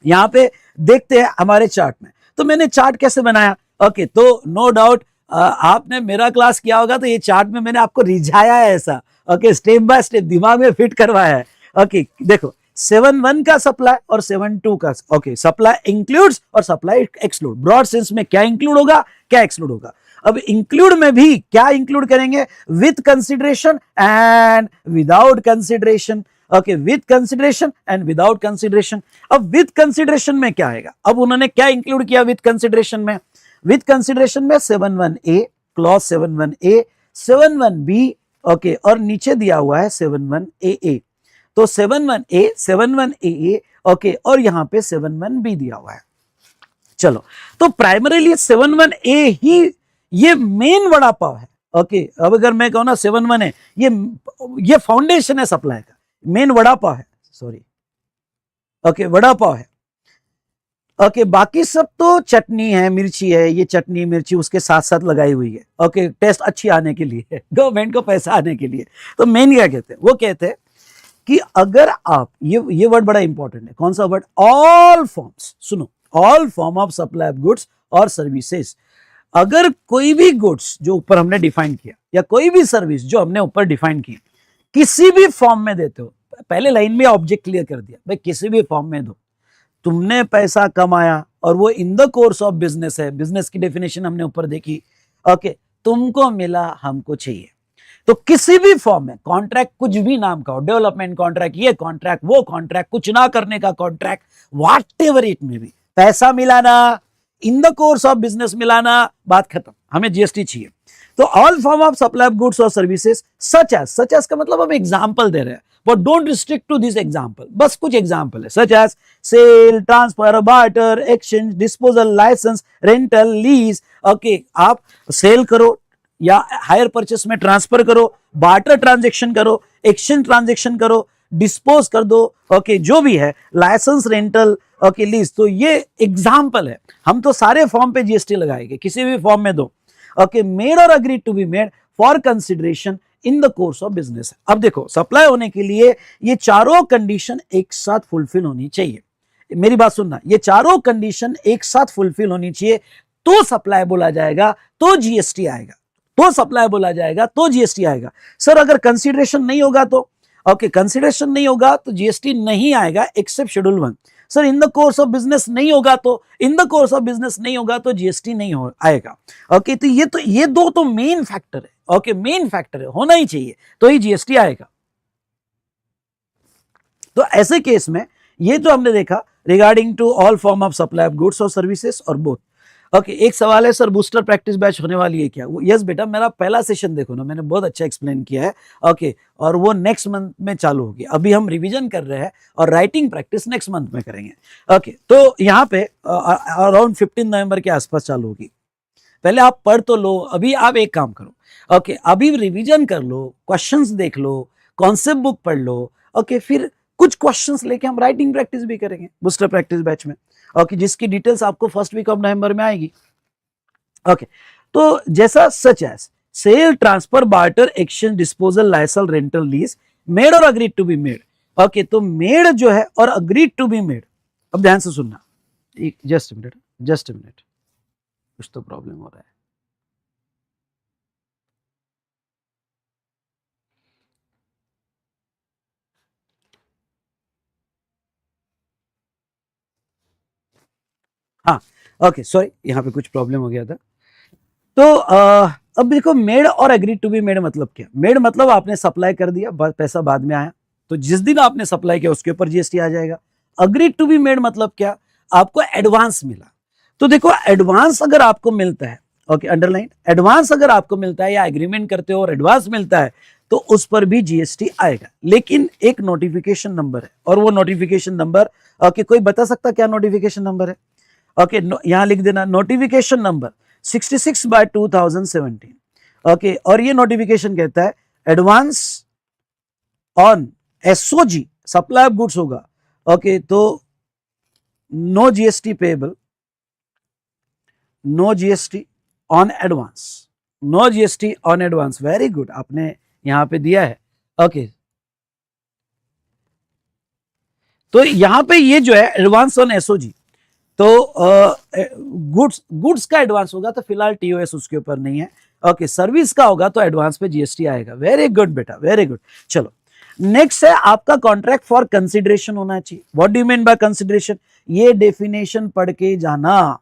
यहां पे देखते हैं हमारे चार्ट में। तो मैंने चार्ट कैसे बनाया? ओके, तो नो डाउट आपने मेरा क्लास किया होगा तो ये चार्ट में मैंने आपको रिझाया है ऐसा। ओके, स्टेप बाय स्टेप दिमाग में फिट करवाया है। ओके, देखो 7.1 का सप्लाई और 7.2 का। ओके, सप्लाई इंक्लूड्स और सप्लाई एक्सक्लूड। ब्रॉड सेंस में क्या इंक्लूड होगा, क्या एक्सक्लूड होगा। अब इंक्लूड में भी क्या इंक्लूड करेंगे? With consideration and without consideration. Okay, with consideration and without consideration. अब विथ कंसिडरेशन में क्या आएगा? अब उन्होंने क्या इंक्लूड किया विथ कंसिडरेशन में? विथ कंसिडरेशन में 7.1A, clause 7.1A, 7.1B। Okay, और नीचे दिया हुआ है 7.1AA। तो 7.1A, 7.1AA, ओके, और यहां पे 7.1B दिया हुआ है। चलो, तो प्राइमरीली 7.1A ही ये मेन वड़ा पाव है। ओके, अब अगर मैं कहूं ना 7.1 है, ये फाउंडेशन है सप्लाई का, मेन वड़ा पाव है। सॉरी, ओके, वड़ा पाव है। ओके, बाकी सब तो चटनी है, मिर्ची है, ये चटनी मिर्ची उसके साथ साथ लगाई हुई है। ओके, टेस्ट अच्छी आने के लिए, गवर्नमेंट को पैसा आने के लिए। तो मेन क्या कहते हैं? वो कहते हैं कि अगर आप ये वर्ड बड़ा इंपॉर्टेंट है। कौन सा वर्ड? All forms. सुनो, all form of supply of goods और सर्विसेज। अगर कोई भी गुड्स जो ऊपर हमने डिफाइन किया या कोई भी सर्विस जो हमने ऊपर डिफाइन की किसी भी फॉर्म में देते हो, पहले लाइन में ऑब्जेक्ट क्लियर कर दिया भाई, किसी भी फॉर्म में दो, तुमने पैसा कमाया और वो in the course of business है। बिजनेस की डेफिनेशन हमने ऊपर देखी। ओके, तुमको मिला, हमको चाहिए। तो किसी भी फॉर्म में कॉन्ट्रैक्ट कुछ भी नाम का हो, डेवलपमेंट कॉन्ट्रैक्ट, ये कॉन्ट्रैक्ट, वो कॉन्ट्रैक्ट, कुछ ना करने का कॉन्ट्रैक्ट, व्हाट एवर इट में भी, पैसा मिलाना, in the course of business मिलाना, बात खत्म, हमें जीएसटी चाहिए। तो all form of supply of goods और सर्विसेज सच एज का मतलब हम एग्जांपल दे रहे हैं, but don't restrict to this example. बस कुछ एग्जांपल है, such as sale, transfer, barter, exchange, disposal, licence, rental, lease. Okay, आप सेल करो या हायर परचेस में ट्रांसफर करो, बार्टर ट्रांजेक्शन करो, एक्सचेंज ट्रांजेक्शन करो, डिस्पोज कर दो। ओके, जो भी है, लाइसेंस, रेंटल, ओके, लीज। तो ये एग्जांपल है। हम तो सारे फॉर्म पे जीएसटी लगाएंगे, किसी भी फॉर्म में दो। ओके, मेड और agreed to be made for consideration in the course of business. अब देखो, सप्लाई होने के लिए ये चारों कंडीशन एक साथ फुलफिल होनी चाहिए। मेरी बात सुनना, ये चारों कंडीशन एक साथ फुलफिल होनी चाहिए तो सप्लाई बोला जाएगा, तो जीएसटी आएगा। तो सप्लाई बोला जाएगा तो जीएसटी आएगा। सर अगर कंसिडरेशन नहीं होगा तो? ओके, कंसिडरेशन नहीं होगा तो जीएसटी नहीं आएगा except schedule 1। Sir in the course of business नहीं होगा तो? In the course of business नहीं होगा तो जीएसटी नहीं आएगा। ओके, तो ये दो तो मेन फैक्टर है। ओके, मेन फैक्टर है, होना ही चाहिए तो ही जीएसटी आएगा। तो ऐसे केस में ये जो हमने देखा regarding to all form of supply of goods और सर्विसेज और बोथ। ओके, एक सवाल है, सर बूस्टर प्रैक्टिस बैच होने वाली है क्या? यस बेटा, मेरा पहला सेशन देखो ना, मैंने बहुत अच्छा एक्सप्लेन किया है। ओके, और वो नेक्स्ट मंथ में चालू होगी। अभी हम रिवीजन कर रहे हैं और राइटिंग प्रैक्टिस नेक्स्ट मंथ में करेंगे। ओके, तो यहाँ पे अराउंड 15 नवंबर के आसपास चालू होगी। पहले आप पढ़ तो लो। अभी आप एक काम करो, ओके, अभी रिवीजन कर लो, क्वेश्चंस देख लो, कॉन्सेप्ट बुक पढ़ लो। ओके, फिर कुछ क्वेश्चंस लेके हम राइटिंग प्रैक्टिस भी करेंगे बूस्टर प्रैक्टिस बैच में। ओके, जिसकी डिटेल्स आपको फर्स्ट वीक ऑफ नवंबर में आएगी। ओके, तो जैसा such as sale, transfer, barter, exchange, disposal, licence, rental, lease, made और agreed to be made. Okay, तो मेड जो है और अग्रीड टू बी मेड, अब ध्यान से सुनना, जस्ट मिनट, कुछ तो प्रॉब्लम हो रहा है। हाँ, ओके, सॉरी, यहाँ पे कुछ प्रॉब्लम हो गया था। तो अब देखो, मेड और एग्रीड टू बी मेड मतलब क्या? मेड मतलब आपने सप्लाई कर दिया, पैसा बाद में आया, तो जिस दिन आपने सप्लाई किया उसके ऊपर जीएसटी आ जाएगा। अग्रीड टू बी मेड मतलब क्या? आपको एडवांस मिला। तो देखो, एडवांस अगर आपको मिलता है, ओके, अंडरलाइन, एडवांस अगर आपको मिलता है या एग्रीमेंट करते हो और एडवांस मिलता है तो उस पर भी जीएसटी आएगा। लेकिन एक नोटिफिकेशन नंबर है, और वो नोटिफिकेशन नंबर ओके कोई बता सकता क्या नोटिफिकेशन नंबर है? ओके यहां लिख देना नोटिफिकेशन नंबर 66/2017। ओके और ये नोटिफिकेशन कहता है advance on SOG supply of goods होगा। ओके तो no GST payable, no GST on advance, no GST on advance. Very good, आपने यहां पे दिया है। ओके तो यहां पे ये जो है एडवांस ऑन एसओजी, तो गुड्स का एडवांस होगा तो फिलहाल टीओएस उसके ऊपर नहीं है। ओके सर्विस का होगा तो एडवांस पे जीएसटी आएगा। वेरी गुड बेटा, वेरी गुड। चलो नेक्स्ट है आपका कॉन्ट्रैक्ट फॉर कंसिडरेशन होना चाहिए। What do you mean bye consideration? ये डेफिनेशन पढ़ के जाना।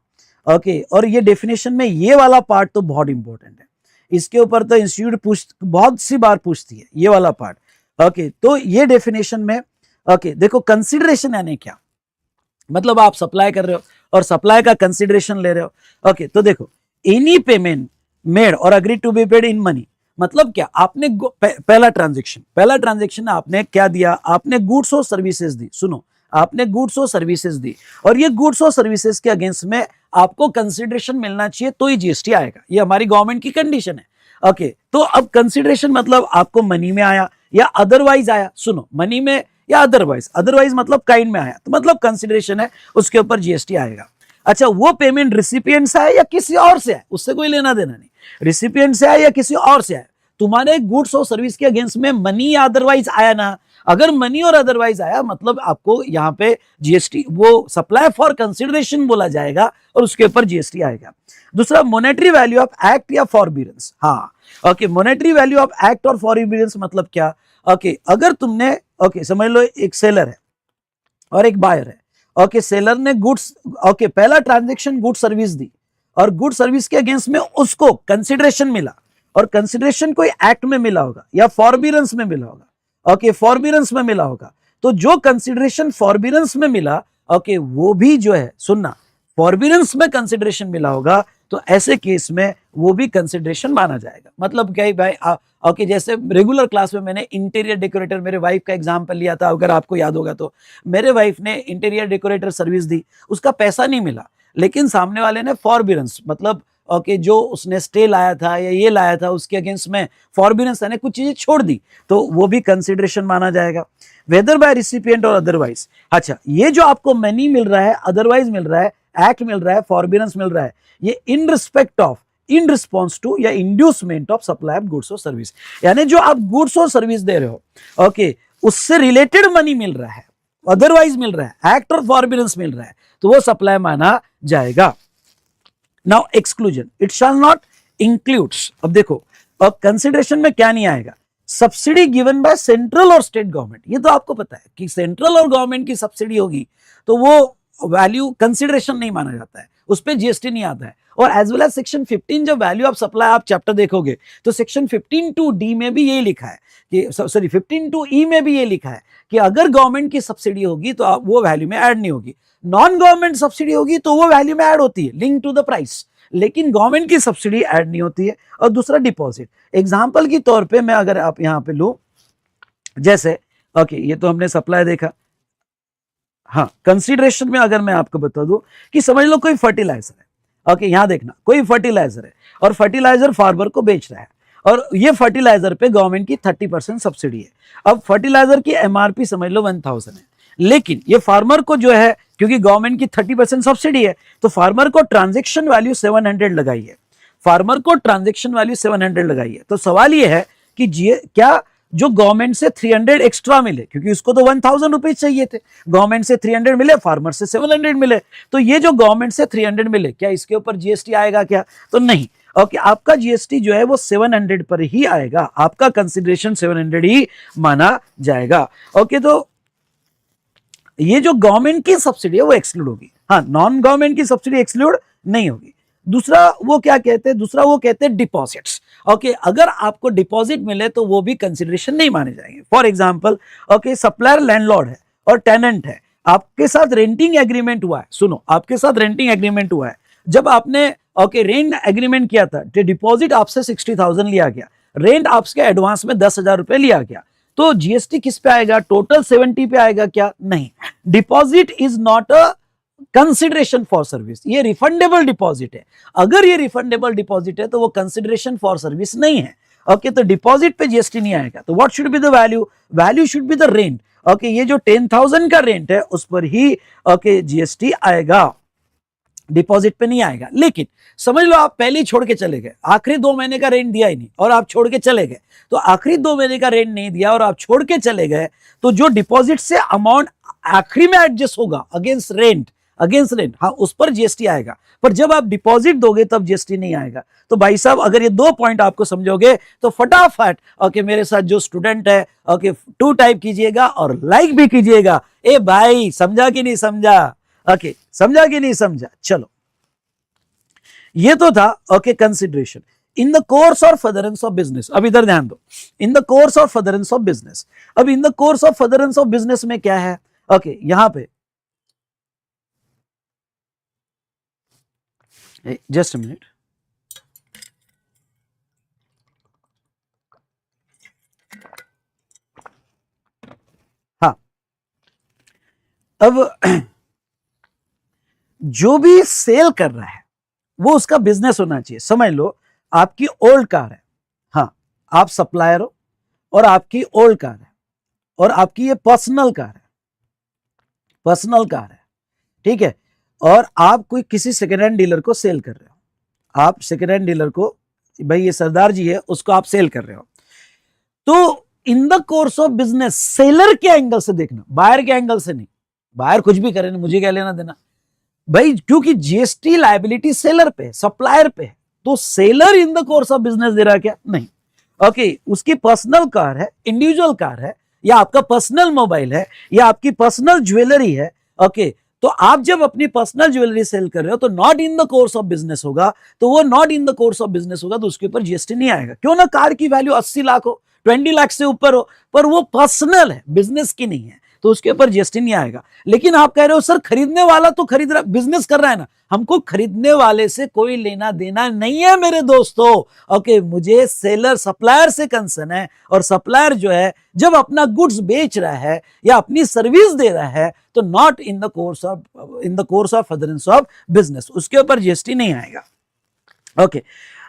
ओके और ये डेफिनेशन में ये वाला पार्ट तो बहुत इंपॉर्टेंट है, इसके ऊपर तो इंस्टीट्यूट बहुत सी बार पूछती है ये वाला पार्ट। ओके तो ये डेफिनेशन में ओके देखो कंसिडरेशन यानी क्या, मतलब आप सप्लाई कर रहे हो और सप्लाई का कंसिडरेशन ले रहे हो। ओके तो देखो एनी पेमेंट मेड और agree to be paid in money, मतलब क्या आपने पहला ट्रांजेक्शन आपने क्या दिया, आपने गुड्स और सर्विसेज दी। सुनो आपने गुड्स और सर्विसेज दी और ये गुड्स और सर्विसेज के अगेंस्ट में आपको कंसिडरेशन मिलना चाहिए तो ही जीएसटी आएगा, ये हमारी गवर्नमेंट की कंडीशन है। ओके तो अब कंसिडरेशन मतलब आपको मनी में आया या अदरवाइज आया। सुनो मनी में या अदरवाइज मतलब काइंड में आया तो मतलब कंसिडरेशन है, उसके ऊपर जीएसटी आएगा। अच्छा वो पेमेंट रिसिपिएंट से है या किसी और से है, उससे कोई लेना देना नहीं। रिसिपिएंट से है या किसी और से है, तुम्हारे गुड्स और सर्विस के अगेंस्ट में मनी या अदरवाइज आया ना, अगर मनी और अदरवाइज आया मतलब आपको यहाँ पे जीएसटी वो सप्लाई फॉर कंसिडरेशन बोला जाएगा और उसके ऊपर जीएसटी आएगा। दूसरा मॉनेटरी वैल्यू ऑफ एक्ट या फॉरबिडेंस। हाँ okay monetary value of act और फॉरबिडेंस मतलब क्या? ओके अगर तुमने ओके समझ लो एक सेलर है और एक बायर है। ओके सेलर ने गुड्स ओके पहला ट्रांजैक्शन गुड सर्विस दी और गुड सर्विस के अगेंस्ट में उसको कंसिडरेशन मिला और कंसिडरेशन कोई एक्ट में मिला होगा या फॉरबिडेंस में मिला होगा। ओके फॉरबिडेंस में मिला होगा तो जो कंसिडरेशन फॉरबिडेंस में मिला ओके वो भी जो है सुनना फॉरबिडेंस में कंसिडरेशन मिला होगा तो ऐसे केस में वो भी कंसिडरेशन माना जाएगा। मतलब क्या भाई ओके जैसे रेगुलर क्लास में मैंने इंटीरियर डेकोरेटर मेरे वाइफ का एग्जांपल लिया था, अगर आपको याद होगा तो मेरे वाइफ ने इंटीरियर डेकोरेटर सर्विस दी, उसका पैसा नहीं मिला लेकिन सामने वाले ने फॉरबिडेंस मतलब ओके जो उसने स्टे लाया था या ये लाया था उसके अगेंस्ट में फॉरबिडेंस यानी कुछ चीजें छोड़ दी तो वो भी कंसिडरेशन माना जाएगा, वेदर बाय रिसिपिएंट और अदरवाइज। अच्छा ये जो आपको मनी मिल रहा है, अदरवाइज मिल रहा है, एक्ट मिल रहा है, फॉरबिडेंस मिल रहा है, ये in respect of in response to या inducement of supply of goods और सर्विस, यानी जो आप गुड्स और सर्विस दे रहे हो ओके उससे रिलेटेड मनी मिल रहा है, अदरवाइज मिल रहा है, एक्ट और फॉरबिडेंस मिल रहा है तो वो सप्लाई माना जाएगा। Now exclusion, it shall not includes. अब देखो अब कंसिडरेशन में क्या नहीं आएगा, सब्सिडी गिवन बाय सेंट्रल और स्टेट गवर्नमेंट। ये तो आपको पता है कि सेंट्रल और गवर्नमेंट की सब्सिडी होगी तो वो वैल्यू कंसिडरेशन नहीं माना जाता है, उस पर जीएसटी नहीं आता है। और एज वेल एज सेक्शन 15 जब वैल्यू ऑफ सप्लाई आप चैप्टर देखोगे तो सेक्शन 15(2)(d) में भी यही लिखा है कि सॉरी 15(2)(e) में भी ये लिखा है कि अगर गवर्नमेंट की सब्सिडी होगी तो वो वैल्यू में ऐड नहीं होगी, नॉन गवर्नमेंट सब्सिडी होगी तो वो वैल्यू में ऐड होती है लिंक टू द प्राइस, लेकिन गवर्नमेंट की सब्सिडी ऐड नहीं होती है। और दूसरा डिपॉजिट, एग्जांपल के तौर पे मैं अगर आप यहां पे लो जैसे ओके ये तो हमने सप्लाई देखा। हाँ कंसिडरेशन में अगर मैं आपको बता दूं कि समझ लो कोई फर्टिलाइजर है। ओके यहां देखना कोई फर्टिलाइजर है और फर्टिलाइजर फार्मर को बेच रहा है और ये फर्टिलाइजर पे गवर्नमेंट की 30% सब्सिडी है। अब फर्टिलाइजर की एमआरपी समझ लो 1000 है, लेकिन ये फार्मर को जो है क्योंकि गवर्नमेंट की 30% सब्सिडी है तो फार्मर को ट्रांजेक्शन वैल्यू 700 लगाई है, फार्मर को ट्रांजेक्शन वैल्यू 700 लगाई है। तो सवाल ये है कि क्या जो गवर्नमेंट से 300 एक्स्ट्रा मिले, क्योंकि उसको तो 1000 रुपीज चाहिए थे, गवर्नमेंट से 300 मिले, फार्मर से 700 मिले, तो ये जो गवर्नमेंट से 300 मिले क्या इसके ऊपर जीएसटी आएगा क्या? तो नहीं। ओके आपका जीएसटी जो है वो 700 पर ही आएगा, आपका कंसिडरेशन 700 ही माना जाएगा। ओके तो ये जो गवर्नमेंट की सब्सिडी है वो एक्सक्लूड होगी, हाँ नॉन गवर्नमेंट की सब्सिडी एक्सक्लूड नहीं होगी। दूसरा वो क्या कहते हैं, दूसरा वो कहते हैं डिपॉजिट्स। ओके अगर आपको डिपॉजिट मिले तो वो भी कंसिडरेशन नहीं माने जाएंगे। For example okay supplier landlord है और टेनेंट है, आपके साथ रेंटिंग एग्रीमेंट हुआ है, सुनो आपके साथ रेंटिंग एग्रीमेंट हुआ है, जब आपने ओके रेंट एग्रीमेंट किया था तो डिपॉजिट आपसे 60,000 लिया गया, रेंट आपके एडवांस में 10,000 रुपए लिया गया, तो जीएसटी किस पे आएगा? टोटल 70 पे आएगा क्या? नहीं। Deposit is not a consideration for service, ये रिफंडेबल डिपॉजिट है। अगर ये रिफंडेबल डिपॉजिट है तो वो कंसिडरेशन फॉर सर्विस नहीं है। ओके, तो डिपॉजिट पे जीएसटी नहीं आएगा। तो what should be the value? Value should be the rent. Okay, ये जो 10,000 का रेंट है उस पर ही ओके जीएसटी आएगा, डिपॉजिट पे नहीं आएगा। लेकिन समझ लो आप पहले ही छोड़ के चले गए, आखिरी 2 महीने का रेंट दिया ही नहीं और आप छोड़ के चले गए, तो आखिरी 2 महीने का रेंट नहीं दिया और आप छोड़ के चले गए, तो जो डिपॉजिट से अमाउंट आखिरी में एडजस्ट होगा अगेंस्ट रेंट, हाँ, उस पर जीएसटी आएगा। पर जब आप डिपॉजिट दोगे तब जीएसटी नहीं आएगा। तो भाई साहब अगर ये 2 पॉइंट आपको समझोगे तो फटाफट ओके मेरे साथ जो स्टूडेंट है ओके 2 टाइप कीजिएगा और लाइक भी कीजिएगा। ए भाई समझा कि नहीं समझा? ओके, समझा कि नहीं समझा? चलो, ये तो था okay consideration in the course और फर्दरेंस ऑफ बिजनेस। अब इधर ध्यान दो, इन द कोर्स और फर्दरेंस ऑफ बिजनेस। अब इन the course of furtherance of business में क्या है? ओके, यहां पे जस्ट अ मिनट, हाँ, अब जो भी सेल कर रहा है वो उसका बिजनेस होना चाहिए। समझ लो आपकी ओल्ड कार है, हाँ, आप सप्लायर हो और आपकी ओल्ड कार है और आपकी ये पर्सनल कार है, ठीक है, और आप कोई किसी सेकेंड हैंड डीलर को सेल कर रहे हो। आप सेकेंड हैंड डीलर को, भाई ये सरदार जी है, उसको आप सेल कर रहे हो। तो in the course of business seller के एंगल से देखना, बायर के एंगल से नहीं। बायर कुछ भी करे, मुझे क्या लेना देना भाई, क्योंकि जीएसटी लायबिलिटी सेलर पे, सप्लायर पे है। तो seller in the course of business दे रहा क्या? नहीं। ओके, उसकी पर्सनल कार है, इंडिविजुअल कार है, या आपका पर्सनल मोबाइल है, या आपकी पर्सनल ज्वेलरी है। ओके, तो आप जब अपनी पर्सनल ज्वेलरी सेल कर रहे हो तो not in the course of business होगा। तो वो not in the course of business होगा तो उसके ऊपर जीएसटी नहीं आएगा। क्यों ना कार की वैल्यू 80 लाख हो, 20 लाख से ऊपर हो, पर वो पर्सनल है, बिजनेस की नहीं है, तो उसके ऊपर जीएसटी नहीं आएगा। लेकिन आप कह रहे हो सर खरीदने वाला तो खरीद रहा, बिजनेस कर रहा है ना, हमको खरीदने वाले से कोई लेना देना नहीं है मेरे दोस्तों। ओके, मुझे सेलर सप्लायर से कंसर्न है, और सप्लायर जो है जब अपना गुड्स बेच रहा है या अपनी सर्विस दे रहा है तो not in the course of furtherance of business, उसके ऊपर जीएसटी नहीं आएगा। ओके,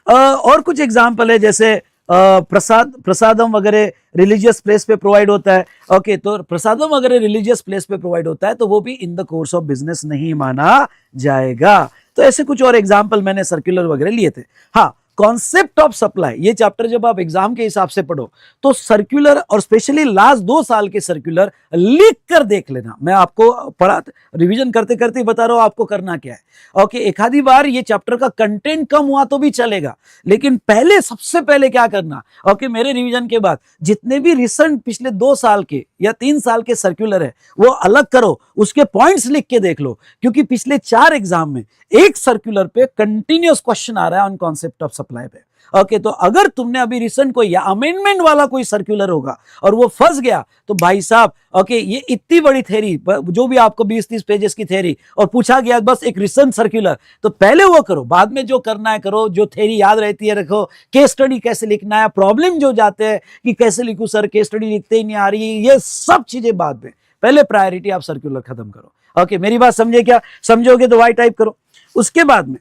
और कुछ एग्जांपल है, जैसे प्रसादम वगैरह रिलीजियस प्लेस पे प्रोवाइड होता है। ओके, तो प्रसादम वगैरह रिलीजियस प्लेस पे प्रोवाइड होता है तो वो भी इन द कोर्स ऑफ बिजनेस नहीं माना जाएगा। तो ऐसे कुछ और एग्जांपल मैंने सर्कुलर वगैरह लिए थे। हाँ, कॉन्सेप्ट ऑफ सप्लाई, ये चैप्टर जब आप एग्जाम के हिसाब से पढ़ो तो सर्कुलर, और स्पेशली लास्ट 2 साल के सर्कुलर लिख कर देख लेना। मैं आपको पढ़ा, रिवीजन करते करते बता रहा हूं आपको करना क्या है। ओके, एक आधी बार ये चैप्टर का कंटेंट कम हुआ तो भी चलेगा, लेकिन पहले सबसे पहले क्या करना, ओके, मेरे रिवीजन के बाद जितने भी रिसेंट पिछले 2 साल के या 3 साल के सर्कुलर है वो अलग करो, उसके पॉइंट्स लिख के देख लो, क्योंकि पिछले 4 एग्जाम में एक सर्कुलर पे कंटिन्यूअस क्वेश्चन आ रहा है ऑन कॉन्सेप्ट ऑफ सप्लाई पे। ओके, तो अगर तुमने अभी रिसेंट कोई या अमेंडमेंट वाला कोई सर्कुलर होगा और वो फंस गया तो भाई साहब ओके, ये इतनी बड़ी थ्योरी, जो भी आपको 20-30 पेजेस की थ्योरी, और पूछा गया बस एक रिसेंट सर्कुलर, तो पहले वो करो, बाद में जो करना है करो, जो थ्योरी याद रहती है रखो। केस स्टडी कैसे लिखना है, प्रॉब्लम जो जाते हैं कि कैसे लिखूं सर, केस स्टडी लिखते ही नहीं आ रही, ये सब चीजें बाद में, पहले प्रायोरिटी आप सर्कुलर खत्म करो। ओके, मेरी बात समझे क्या? समझोगे तो वाई टाइप करो। उसके बाद में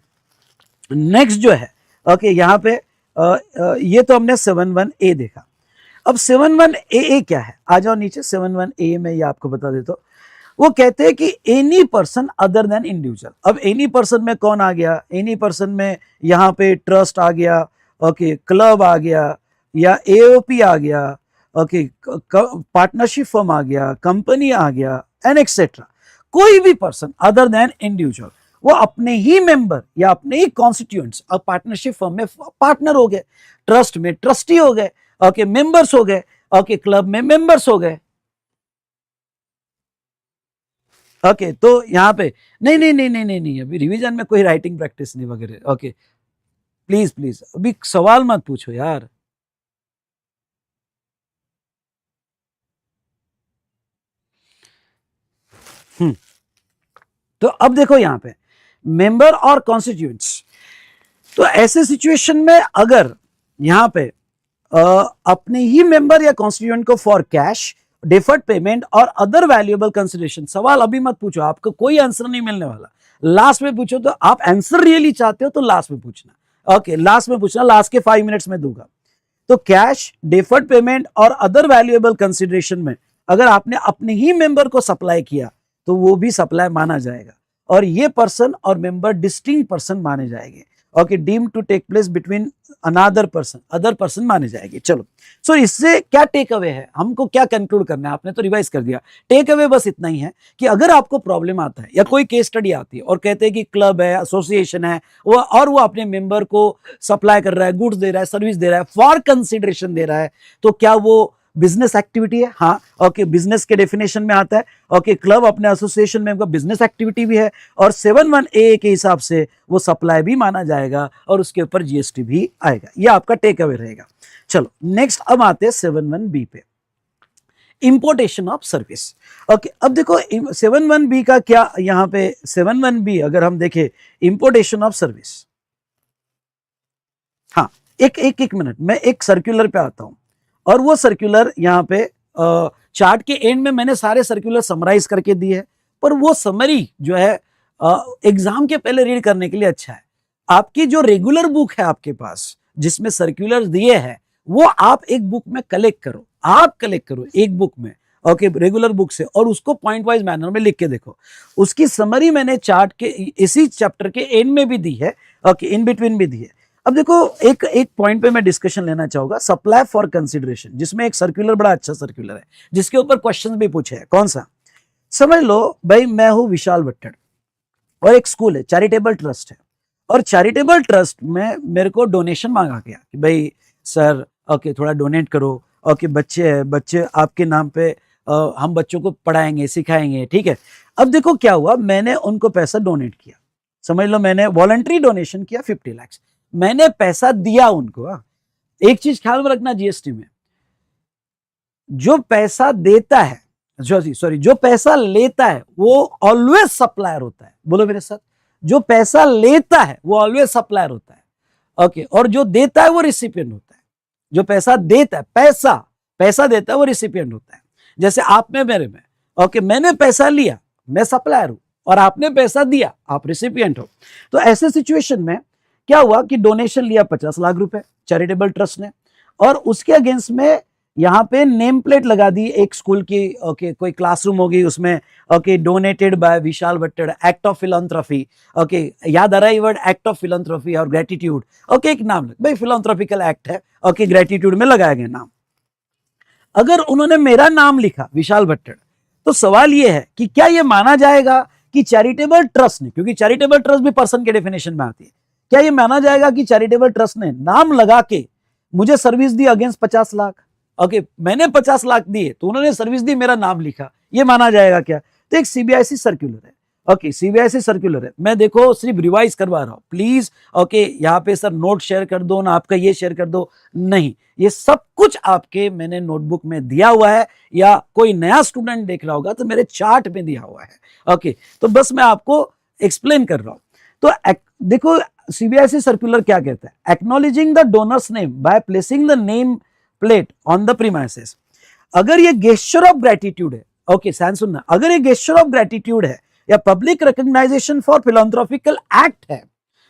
नेक्स्ट जो है, ओके, यहां पे ये तो हमने 71A देखा। अब 71AA क्या है? आ जाओ नीचे, 71A में ये आपको बता देता हूं। वो कहते हैं कि any person other than individual. अब एनी पर्सन में कौन आ गया? एनी पर्सन में यहां पे ट्रस्ट आ गया, ओके, क्लब आ गया, या एओपी आ गया, ओके, पार्टनरशिप फर्म आ गया, कंपनी आ गया, एंड एक्सेट्रा। कोई भी पर्सन अदर देन इंडिविजुअल, वो अपने ही मेंबर या अपने ही कॉन्स्टिट्यूएंट्स, अब पार्टनरशिप फर्म में पार्टनर हो गए, ट्रस्ट में ट्रस्टी हो गए, ओके, मेंबर्स हो गए, ओके, क्लब में मेंबर्स हो गए। ओके, तो यहां पे नहीं नहीं नहीं नहीं नहीं नहीं, अभी रिवीजन में कोई राइटिंग प्रैक्टिस नहीं वगैरह। ओके, प्लीज प्लीज अभी सवाल मत पूछो यार। तो अब देखो यहां पे मेंबर और कॉन्स्टिट्यूएंट्स, तो ऐसे सिचुएशन में अगर यहां पे अपने ही मेंबर या कॉन्स्टिट्यूएंट को फॉर कैश, डिफर्ड पेमेंट और अदर वैल्यूएबल कंसिडरेशन। सवाल अभी मत पूछो, आपको कोई आंसर नहीं मिलने वाला, लास्ट में पूछो। तो आप आंसर रियली चाहते हो तो लास्ट में पूछना, ओके लास्ट में पूछना, लास्ट के 5 मिनट्स में दूंगा। तो कैश, डिफर्ड पेमेंट और अदर वैल्यूएबल कंसिडरेशन में अगर आपने अपने ही मेंबर को सप्लाई किया तो वो भी सप्लाई माना जाएगा, और ये पर्सन और मेंबर डिस्टिंक्ट पर्सन माने जाएंगे। Okay, deemed to take place between another person, other person माने जाएंगे। चलो, सो इससे क्या टेक अवे है, हमको क्या कंक्लूड करना है, आपने तो रिवाइज कर दिया। टेक अवे बस इतना ही है कि अगर आपको प्रॉब्लम आता है या कोई केस स्टडी आती है और कहते हैं कि क्लब है, एसोसिएशन है, वो और वो अपने मेंबर को सप्लाई कर रहा है, गुड्स दे रहा है, सर्विस दे रहा है, फॉर कंसिडरेशन दे रहा है, तो क्या वो बिजनेस एक्टिविटी है? हाँ, ओके, बिजनेस के डेफिनेशन में आता है। ओके, क्लब अपने एसोसिएशन में बिजनेस एक्टिविटी भी है, और 71A के हिसाब से वो सप्लाई भी माना जाएगा और उसके ऊपर जीएसटी भी आएगा। ये आपका टेक अवे रहेगा। चलो नेक्स्ट अब आते हैं 71B पे, इंपोर्टेशन ऑफ सर्विस। ओके, अब देखो 71B का क्या यहां पे 71B अगर हम देखें, इंपोर्टेशन ऑफ सर्विस। हाँ, एक मिनट, मैं एक सर्कुलर पे आता हूं, और वो सर्कुलर यहाँ पे चार्ट के एंड में मैंने सारे सर्कुलर समराइज करके दिए है, पर वो समरी जो है एग्जाम के पहले रीड करने के लिए अच्छा है। आपकी जो रेगुलर बुक है आपके पास जिसमें सर्कुलर दिए हैं, वो आप एक बुक में कलेक्ट करो, आप कलेक्ट करो एक बुक में, ओके, रेगुलर बुक से, और उसको पॉइंट वाइज मैनर में लिख के देखो। उसकी समरी मैंने चार्ट के इसी चैप्टर के एंड में भी दी है, ओके, इन बिटवीन भी दी है। अब देखो एक पॉइंट पे मैं डिस्कशन लेना चाहूंगा, सप्लाई फॉर कंसिडरेशन, जिसमें एक सर्कुलर बड़ा अच्छा सर्कुलर है जिसके ऊपर क्वेश्चन भी पूछे हैं। कौन सा? समझ लो भाई, मैं हूं विशाल भट्टड़ और एक स्कूल है, चैरिटेबल ट्रस्ट है, और चैरिटेबल ट्रस्ट में मेरे को डोनेशन मांगा गया कि भाई सर, ओके, थोड़ा डोनेट करो, ओके, बच्चे हैं, बच्चे आपके नाम पे हम बच्चों को पढ़ाएंगे, सिखाएंगे, ठीक है। अब देखो क्या हुआ, मैंने उनको पैसा डोनेट किया, समझ लो मैंने वॉलंटरी डोनेशन किया 50 लाख, मैंने पैसा दिया उनको। एक चीज ख्याल में रखना, जीएसटी में जो पैसा देता है, जो पैसा लेता है वो ऑलवेज सप्लायर होता है। बोलो मेरे साथ, जो पैसा लेता है वो ऑलवेज सप्लायर होता है, ओके, और जो देता है वो रिसिपिएंट होता है। जो पैसा देता है, पैसा देता है वो रिसिपिएंट होता है। जैसे आप में, मेरे में, ओके, मैंने पैसा लिया, मैं सप्लायर हूं, और आपने पैसा दिया, आप रिसिपिएंट हो। तो ऐसे सिचुएशन में क्या हुआ कि डोनेशन लिया 50 लाख रुपए चैरिटेबल ट्रस्ट ने, और उसके अगेंस्ट में यहाँ पे नेम प्लेट लगा दी एक स्कूल की, ओके, कोई क्लासरूम होगी उसमें, okay, donated by Vishal Bhattad, act of philanthropy, okay, याद आ रहा है ये वर्ड, एक्ट ऑफ फिलैंथ्रोपी और ग्रेटिट्यूड, ओके, एक नाम भाई फिलैंथ्रोपिकल एक्ट है, ओके, ग्रेटिट्यूड में लगाया गया नाम। अगर उन्होंने मेरा नाम लिखा विशाल भट्टड़, तो सवाल ये है कि क्या ये माना जाएगा कि चैरिटेबल ट्रस्ट ने, क्योंकि चैरिटेबल ट्रस्ट भी पर्सन के डेफिनेशन में आती है, क्या ये माना जाएगा कि चैरिटेबल ट्रस्ट ने नाम लगा के मुझे सर्विस दी अगेंस्ट 50 लाख? ओके, मैंने 50 लाख दिए तो उन्होंने सर्विस दी, मेरा नाम लिखा, ये माना जाएगा क्या? तो एक सीबीआईसी सर्कुलर है, ओके, सीबीआईसी सर्कुलर है। मैं देखो सिर्फ रिवाइज करवा रहा हूं, प्लीज, ओके, यहाँ पे सर नोट शेयर कर दो ना, आपका ये शेयर कर दो, नहीं, ये सब कुछ आपके मैंने नोटबुक में दिया हुआ है, या कोई नया स्टूडेंट देख रहा होगा तो मेरे चार्ट में दिया हुआ है, ओके, तो बस मैं आपको एक्सप्लेन कर रहा हूं। तो देखो सीबीआईसी सर्कुलर क्या कहता है, acknowledging the donors name by placing the name plate on the premises. अगर ये गेस्चर ऑफ ग्रेटिट्यूड है, ओके, ध्यान सुनना, अगर ये गेस्चर ऑफ ग्रेटिट्यूड है या पब्लिक रिकॉग्नाइजेशन फॉर फिलैंथ्रोपिकल एक्ट है,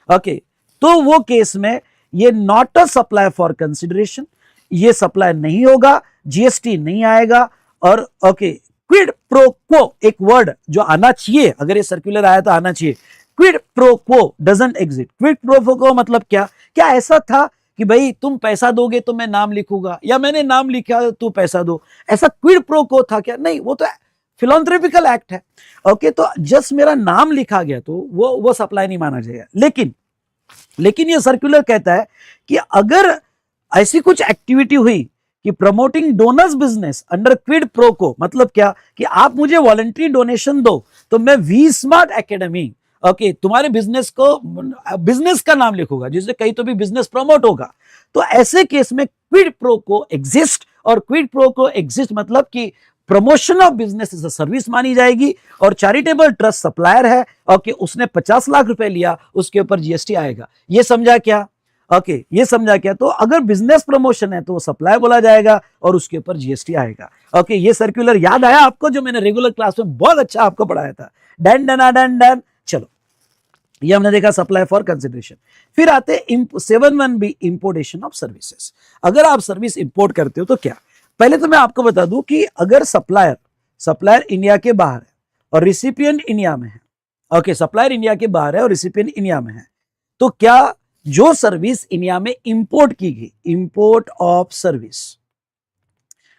ओके, तो वो केस में ये not a supply for consideration, ये सप्लाई नहीं होगा, जीएसटी नहीं आएगा, और ओके, क्विड प्रो क्वो एक वर्ड जो आना चाहिए, अगर ये सर्कुलर आया तो आना चाहिए, quid pro quo doesn't exist. Quid pro quo मतलब क्या ऐसा था कि भाई तुम पैसा दोगे तो मैं नाम लिखूंगा, या मैंने नाम लिखा तू पैसा दो, ऐसा क्विड प्रो क्वो था क्या? नहीं, वो तो फिलैंथ्रोपिकल एक्ट है, ओके, तो जस्ट मेरा नाम लिखा गया तो वो सप्लाई नहीं माना जाएगा। लेकिन ये सर्कुलर कहता है कि अगर ऐसी कुछ एक्टिविटी हुई कि promoting donors business under quid pro quo, मतलब क्या कि आप मुझे वॉलंटरी डोनेशन दो तो मैं वी स्मार्ट एकेडमी, ओके, तुम्हारे बिजनेस का नाम लिखूंगा, जिससे कहीं तो भी बिजनेस प्रमोट होगा। तो ऐसे केस में क्विड प्रो क्वो एग्जिस्ट, और क्विड प्रो क्वो एग्जिस्ट मतलब कि promotion of business is a service मानी जाएगी, और चैरिटेबल ट्रस्ट सप्लायर है, ओके, उसने 50 लाख रुपए लिया, उसके ऊपर जीएसटी आएगा। ये समझा क्या? ओके ये समझा क्या? तो अगर बिजनेस प्रमोशन है तो वो सप्लाई बोला जाएगा और उसके ऊपर जीएसटी आएगा। ओके ये सर्कुलर याद आया आपको जो मैंने रेगुलर क्लास में बहुत अच्छा आपको पढ़ाया था? Done done done done. चलो ये हमने देखा सप्लाई फॉर कंसिडरेशन। फिर आते 7(1)(b) इंपोर्टेशन ऑफ सर्विसेज। अगर आप सर्विस इंपोर्ट करते हो तो क्या? पहले तो मैं आपको बता दूं कि अगर सप्लायर इंडिया के बाहर है और रिसिपिएंट इंडिया में है, ओके सप्लायर इंडिया के बाहर है और रिसिपिएंट इंडिया में है, तो क्या जो सर्विस इंडिया में इंपोर्ट की गई, इंपोर्ट ऑफ सर्विस,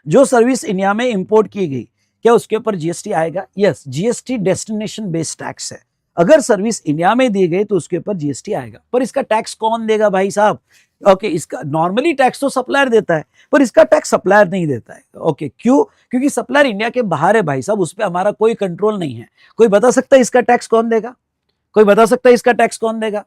जो सर्विस इंडिया में इंपोर्ट की गई, क्या उसके ऊपर जीएसटी आएगा? Yes, GST destination based tax है। अगर सर्विस इंडिया में दी गई तो उसके ऊपर जीएसटी आएगा। पर इसका टैक्स कौन देगा भाई साहब? ओके इसका नॉर्मली टैक्स तो सप्लायर देता है, पर इसका टैक्स सप्लायर नहीं देता है। ओके क्यों? क्योंकि सप्लायर इंडिया के बाहर है भाई साहब, उस पर हमारा कोई कंट्रोल नहीं है। कोई बता सकता है इसका टैक्स कौन देगा? कोई बता सकता है इसका टैक्स कौन देगा?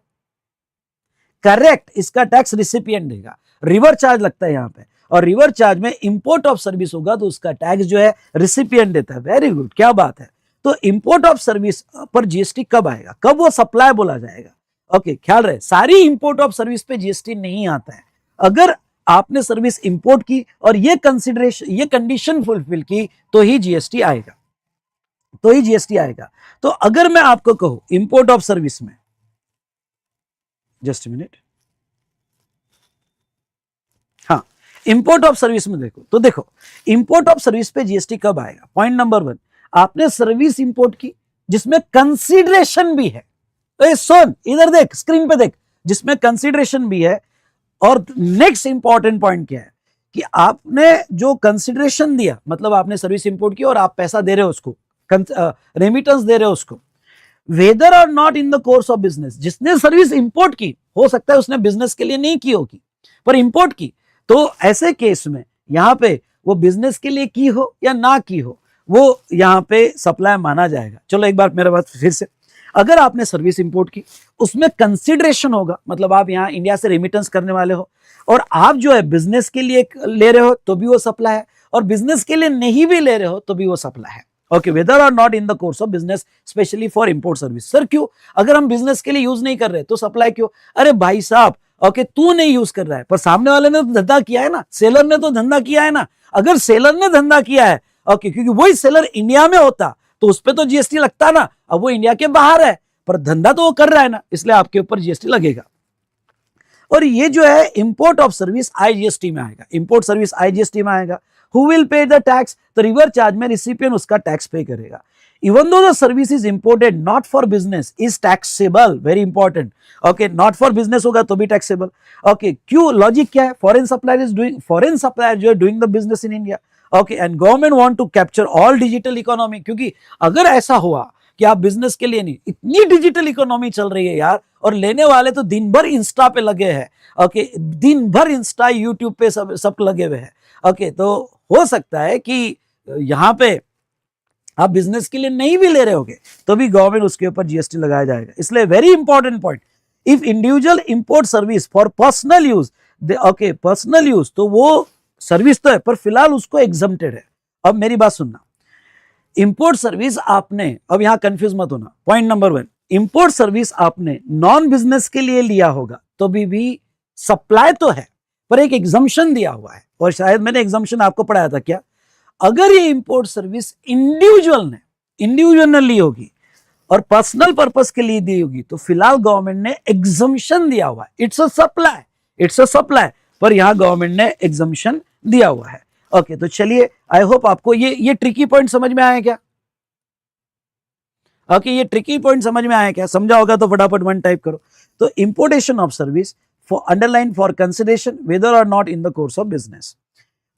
करेक्ट, इसका टैक्स रिसिपिएंट देगा। रिवर चार्ज लगता है यहाँ पे, और रिवर चार्ज में इंपोर्ट ऑफ सर्विस होगा तो उसका टैक्स जो है रिसिपिएंट देता है। वेरी गुड, क्या बात है। तो इंपोर्ट ऑफ सर्विस पर जीएसटी कब आएगा? कब वो सप्लाई बोला जाएगा? ओके ख्याल रहे, सारी इंपोर्ट ऑफ सर्विस पे जीएसटी नहीं आता है। अगर आपने सर्विस इंपोर्ट की और ये कंडीशन फुलफिल की तो ही जीएसटी आएगा, तो ही जीएसटी आएगा। तो अगर मैं आपको कहूं इंपोर्ट ऑफ सर्विस में, जस्ट मिनट, हाँ इंपोर्ट ऑफ सर्विस में देखो तो देखो इंपोर्ट ऑफ सर्विस पे जीएसटी कब आएगा? पॉइंट नंबर 1, आपने सर्विस इंपोर्ट की जिसमें कंसीडरेशन भी है। ए सुन, इधर देख, स्क्रीन पे देख, जिसमें कंसीडरेशन भी है। और नेक्स्ट इंपॉर्टेंट पॉइंट क्या है कि आपने जो कंसीडरेशन दिया, मतलब आपने सर्विस इंपोर्ट की और आप पैसा दे रहे हो उसको, रेमिटेंस दे रहे हो उसको, वेदर और not in the course of business. जिसने सर्विस इंपोर्ट की, हो सकता है उसने बिजनेस के लिए नहीं की होगी पर इंपोर्ट की, तो ऐसे केस में यहां पे वो बिजनेस के लिए की हो या ना की हो, वो यहां पे सप्लाई माना जाएगा। चलो एक बार मेरे बात फिर से, अगर आपने सर्विस इंपोर्ट की, उसमें कंसीडरेशन होगा, मतलब आप यहां इंडिया से रेमिटेंस करने वाले हो और आप जो है बिजनेस के लिए ले रहे हो तो भी वो सप्लाई है, और बिजनेस के लिए नहीं भी ले रहे हो तो भी वो सप्लाई है। ओके, वेदर और not in the course of business, specially for import service. Sir क्यों? अगर हम बिजनेस के लिए यूज नहीं कर रहे तो सप्लाई क्यों? अरे भाई साहब, ओके तू नहीं यूज कर रहा है पर सामने वाले ने तो धंधा किया है ना, सेलर ने तो धंधा किया है ना। अगर सेलर ने धंधा किया है, ओके, क्योंकि वही सेलर इंडिया में होता तो उस पर तो जीएसटी लगता ना। अब वो इंडिया के बाहर है पर धंधा तो वो कर रहा है ना, इसलिए आपके ऊपर जीएसटी लगेगा। और ये जो है इंपोर्ट ऑफ सर्विस आईजीएसटी में आएगा, इंपोर्ट सर्विस आईजीएसटी में आएगा। Who will pay the tax? तो रिवर चार्ज में रिसिपिएंट उसका टैक्स पे करेगा। Even though the service is imported not for business is taxable, very important. Okay, not for business होगा तो भी टैक्सेबल। ओके क्यों? लॉजिक क्या है? फॉरेन सप्लायर जो है doing the business in India. Okay, and government want to capture all digital economy, क्योंकि अगर ऐसा हुआ कि आप बिजनेस के लिए नहीं, इतनी डिजिटल इकोनॉमी चल रही है यार, और लेने वाले तो दिन भर इंस्टा पे लगे हैं। ओके, दिन भर इंस्टा यूट्यूब पे सब लगे हुए हैं। ओके, तो हो सकता है कि यहां पे आप बिजनेस के लिए नहीं भी ले रहे होगे तो भी गवर्नमेंट उसके ऊपर जीएसटी लगाया जाएगा। इसलिए very important point, if individual import service for personal use, okay personal use, तो वो सर्विस तो है पर फिलहाल उसको एग्जम्प्टेड है। अब मेरी बात सुनना, इंपोर्ट सर्विस आपने, अब यहां कंफ्यूज मत होना, पॉइंट नंबर 1, इंपोर्ट सर्विस आपने नॉन बिजनेस के लिए लिया होगा तो भी सप्लाई तो है पर एक एग्जम्पशन दिया हुआ है। और शायद मैंने एग्जम्पशन आपको पढ़ाया था क्या? अगर ये इंपोर्ट सर्विस इंडिविजुअल ने ली होगी और पर्सनल पर्पस के लिए दी होगी तो फिलहाल गवर्नमेंट ने एग्जम्पशन दिया हुआ है। इट्स अ सप्लाई, पर यहां गवर्नमेंट ने एग्जम्पशन दिया हुआ है। ओके, तो चलिए, आई होप आपको ये ट्रिकी पॉइंट समझ में आया क्या? ओके, ये ट्रिकी पॉइंट समझ में आया क्या? समझा होगा तो फटाफट 1 टाइप करो। तो importation of service for underline for consideration whether और not in the course of business.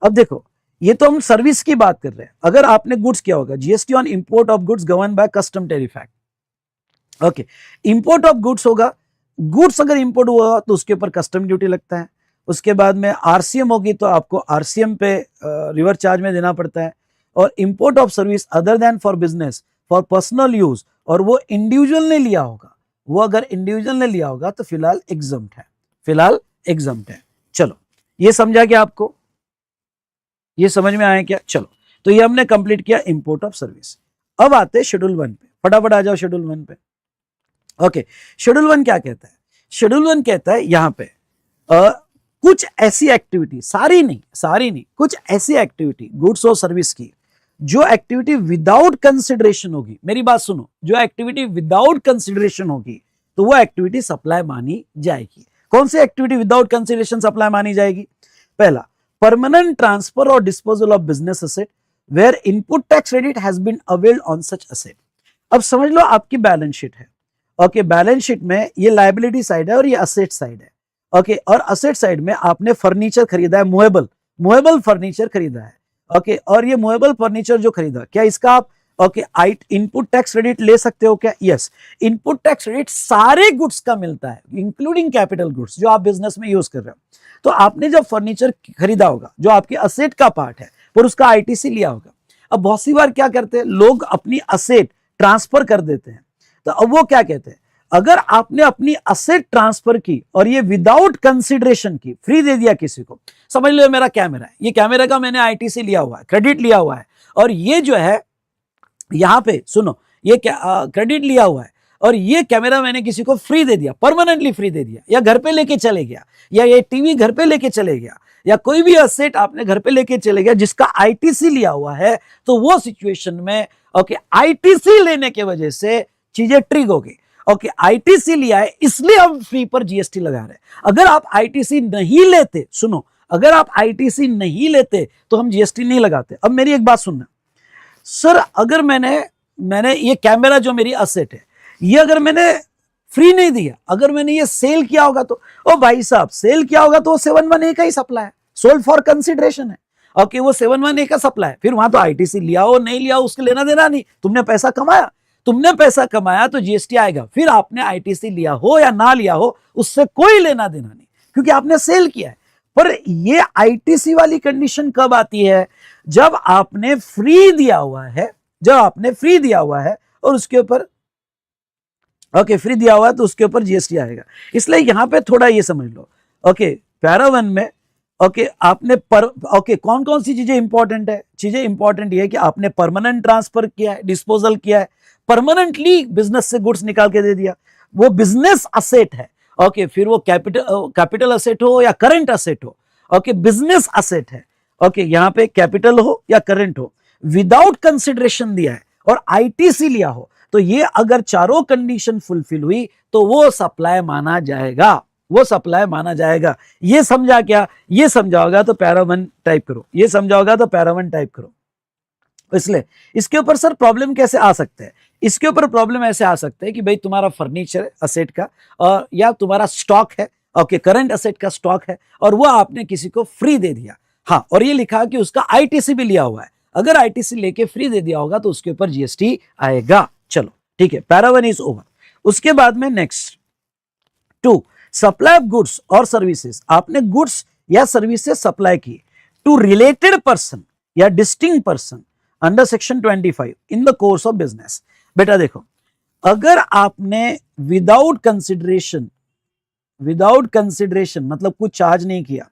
अब देखो, ये तो हम सर्विस की बात कर रहे हैं। अगर आपने गुड्स किया होगा, GST on import of goods govern by custom tariff act. Okay, import of goods होगा, गुड्स अगर इंपोर्ट हुआ तो उसके ऊपर कस्टम ड्यूटी लगता है। उसके बाद में आरसीएम होगी तो आपको आरसीएम पे रिवर चार्ज में देना पड़ता है। और import of service other than for business for personal use, और वो इंडिविजुअल ने लिया होगा, वो अगर इंडिविजुअल ने लिया होगा तो फिलहाल एग्जम्प्ट है। चलो, ये समझा क्या आपको? ये समझ में आया क्या? चलो, तो ये हमने कंप्लीट किया इंपोर्ट ऑफ सर्विस। अब आते हैं शेड्यूल 1 पे, फटाफट आ जाओ शेड्यूल 1 पे। ओके, शेड्यूल 1 क्या कहता है? शेड्यूल 1 कहता है यहां पे कुछ ऐसी एक्टिविटी, सारी नहीं, कुछ ऐसी एक्टिविटी गुड्स और सर्विस की जो एक्टिविटी विदाउट कंसिडरेशन होगी, मेरी बात सुनो, जो एक्टिविटी विदाउट कंसिडरेशन होगी तो वो एक्टिविटी सप्लाई मानी जाएगी। कौन सी एक्टिविटी विदाउट कंसिडरेशन सप्लाई मानी जाएगी? पहला, परमानेंट ट्रांसफर और disposal of business asset where input tax credit has been availed on such asset. अब समझ लो आपकी बैलेंस शीट है, ओके, बैलेंस शीट में ये लायबिलिटी साइड है और ये असेट साइड है, ओके, और असेट साइड में आपने फर्नीचर खरीदा है, मूवेबल फर्नीचर खरीदा है, ओके, और ये मूवेबल फर्नीचर जो खरीदा, क्या इसका आप ओके इनपुट टैक्स क्रेडिट ले सकते हो क्या? यस, इनपुट टैक्स क्रेडिट सारे गुड्स का मिलता है इंक्लूडिंग कैपिटल गुड्स जो आप बिजनेस में यूज कर रहे हो। तो आपने जब फर्नीचर खरीदा होगा जो आपके असेट का पार्ट है और उसका आईटीसी लिया होगा, अब बहुत सी बार क्या करते हैं लोग, अपनी असेट ट्रांसफर कर देते हैं, तो अब वो क्या कहते हैं, अगर आपने अपनी असेट ट्रांसफर की और ये विदाउट कंसिडरेशन की, फ्री दे दिया किसी को, समझ लो मेरा कैमरा है, ये कैमरे का मैंने आईटीसी लिया हुआ है, क्रेडिट लिया हुआ है, और ये जो है यहां पे सुनो, ये क्रेडिट लिया हुआ है और ये कैमरा मैंने किसी को फ्री दे दिया, परमानेंटली फ्री दे दिया, या घर पे लेके चले गया, या ये टीवी घर पे लेके चले गया, या कोई भी असेट आपने घर पे लेके चले गया जिसका आईटीसी लिया हुआ है, तो वो सिचुएशन में ओके आईटीसी लेने के वजह से चीजें ट्रिग हो गई। ओके, आईटीसी लिया है इसलिए हम फ्री पर जीएसटी लगा रहे हैं। अगर आप आईटीसी नहीं लेते, सुनो, अगर आप आईटीसी नहीं लेते तो हम जीएसटी नहीं लगाते। अब मेरी एक बात सुनना सर, अगर मैंने ये कैमरा जो मेरी असेट है, ये अगर मैंने फ्री नहीं दिया, अगर मैंने ये सेल किया होगा तो, ओ भाई साहब, सेल किया होगा तो वो 7(1) का ही सप्लाई है, सोल्ड फॉर कंसिडरेशन है, ओके, वो 7(1) का सप्लाई है, फिर वहां तो आईटीसी लिया हो नहीं लिया हो उसके लेना देना नहीं, तुमने पैसा कमाया तो जीएसटी आएगा, फिर आपने आईटीसी लिया हो या ना लिया हो उससे कोई लेना देना नहीं, क्योंकि आपने सेल किया है। पर ये आईटीसी वाली कंडीशन कब आती है? जब आपने फ्री दिया हुआ है, और उसके ऊपर ओके फ्री दिया हुआ है तो उसके ऊपर जीएसटी आएगा। इसलिए यहां पे थोड़ा ये समझ लो, ओके, पैरा 1 में ओके आपने ओके कौन कौन सी चीजें इंपॉर्टेंट है? चीजें इंपॉर्टेंट ये है कि आपने परमानेंट ट्रांसफर किया है, डिस्पोजल किया है, परमानेंटली बिजनेस से गुड्स निकाल के दे दिया, वो बिजनेस असेट है, ओके, फिर वो कैपिटल असेट हो या करंट असेट हो, ओके, बिजनेस असेट है, ओके, यहां पे कैपिटल हो या करंट हो, विदाउट कंसिडरेशन दिया है और आईटीसी लिया हो, तो ये अगर चारों कंडीशन फुलफिल हुई तो वो सप्लाई माना जाएगा। ये समझा क्या? ये समझा होगा तो पैरा 1 टाइप करो, ये समझा होगा तो पैरा 1 टाइप करो। इसलिए इसके ऊपर सर प्रॉब्लम कैसे आ सकते हैं? इसके ऊपर प्रॉब्लम ऐसे आ सकते हैं कि भाई तुम्हारा फर्नीचर असेट का और या तुम्हारा स्टॉक है, ओके, करंट असेट का स्टॉक है, और वो आपने किसी को फ्री दे दिया, हाँ, और ये लिखा कि उसका आईटीसी भी लिया हुआ है, अगर आईटीसी लेके फ्री दे दिया होगा तो उसके ऊपर जीएसटी आएगा। चलो ठीक है, पैरा 1 इज ओवर। उसके बाद में नेक्स्ट 2, सप्लाई ऑफ गुड्स और सर्विसेज, आपने गुड्स या सर्विसेज सप्लाई की टू रिलेटेड पर्सन या distinct person under section 25 in the course of business. बेटा देखो, अगर आपने विदाउट कंसिडरेशन मतलब कुछ चार्ज नहीं किया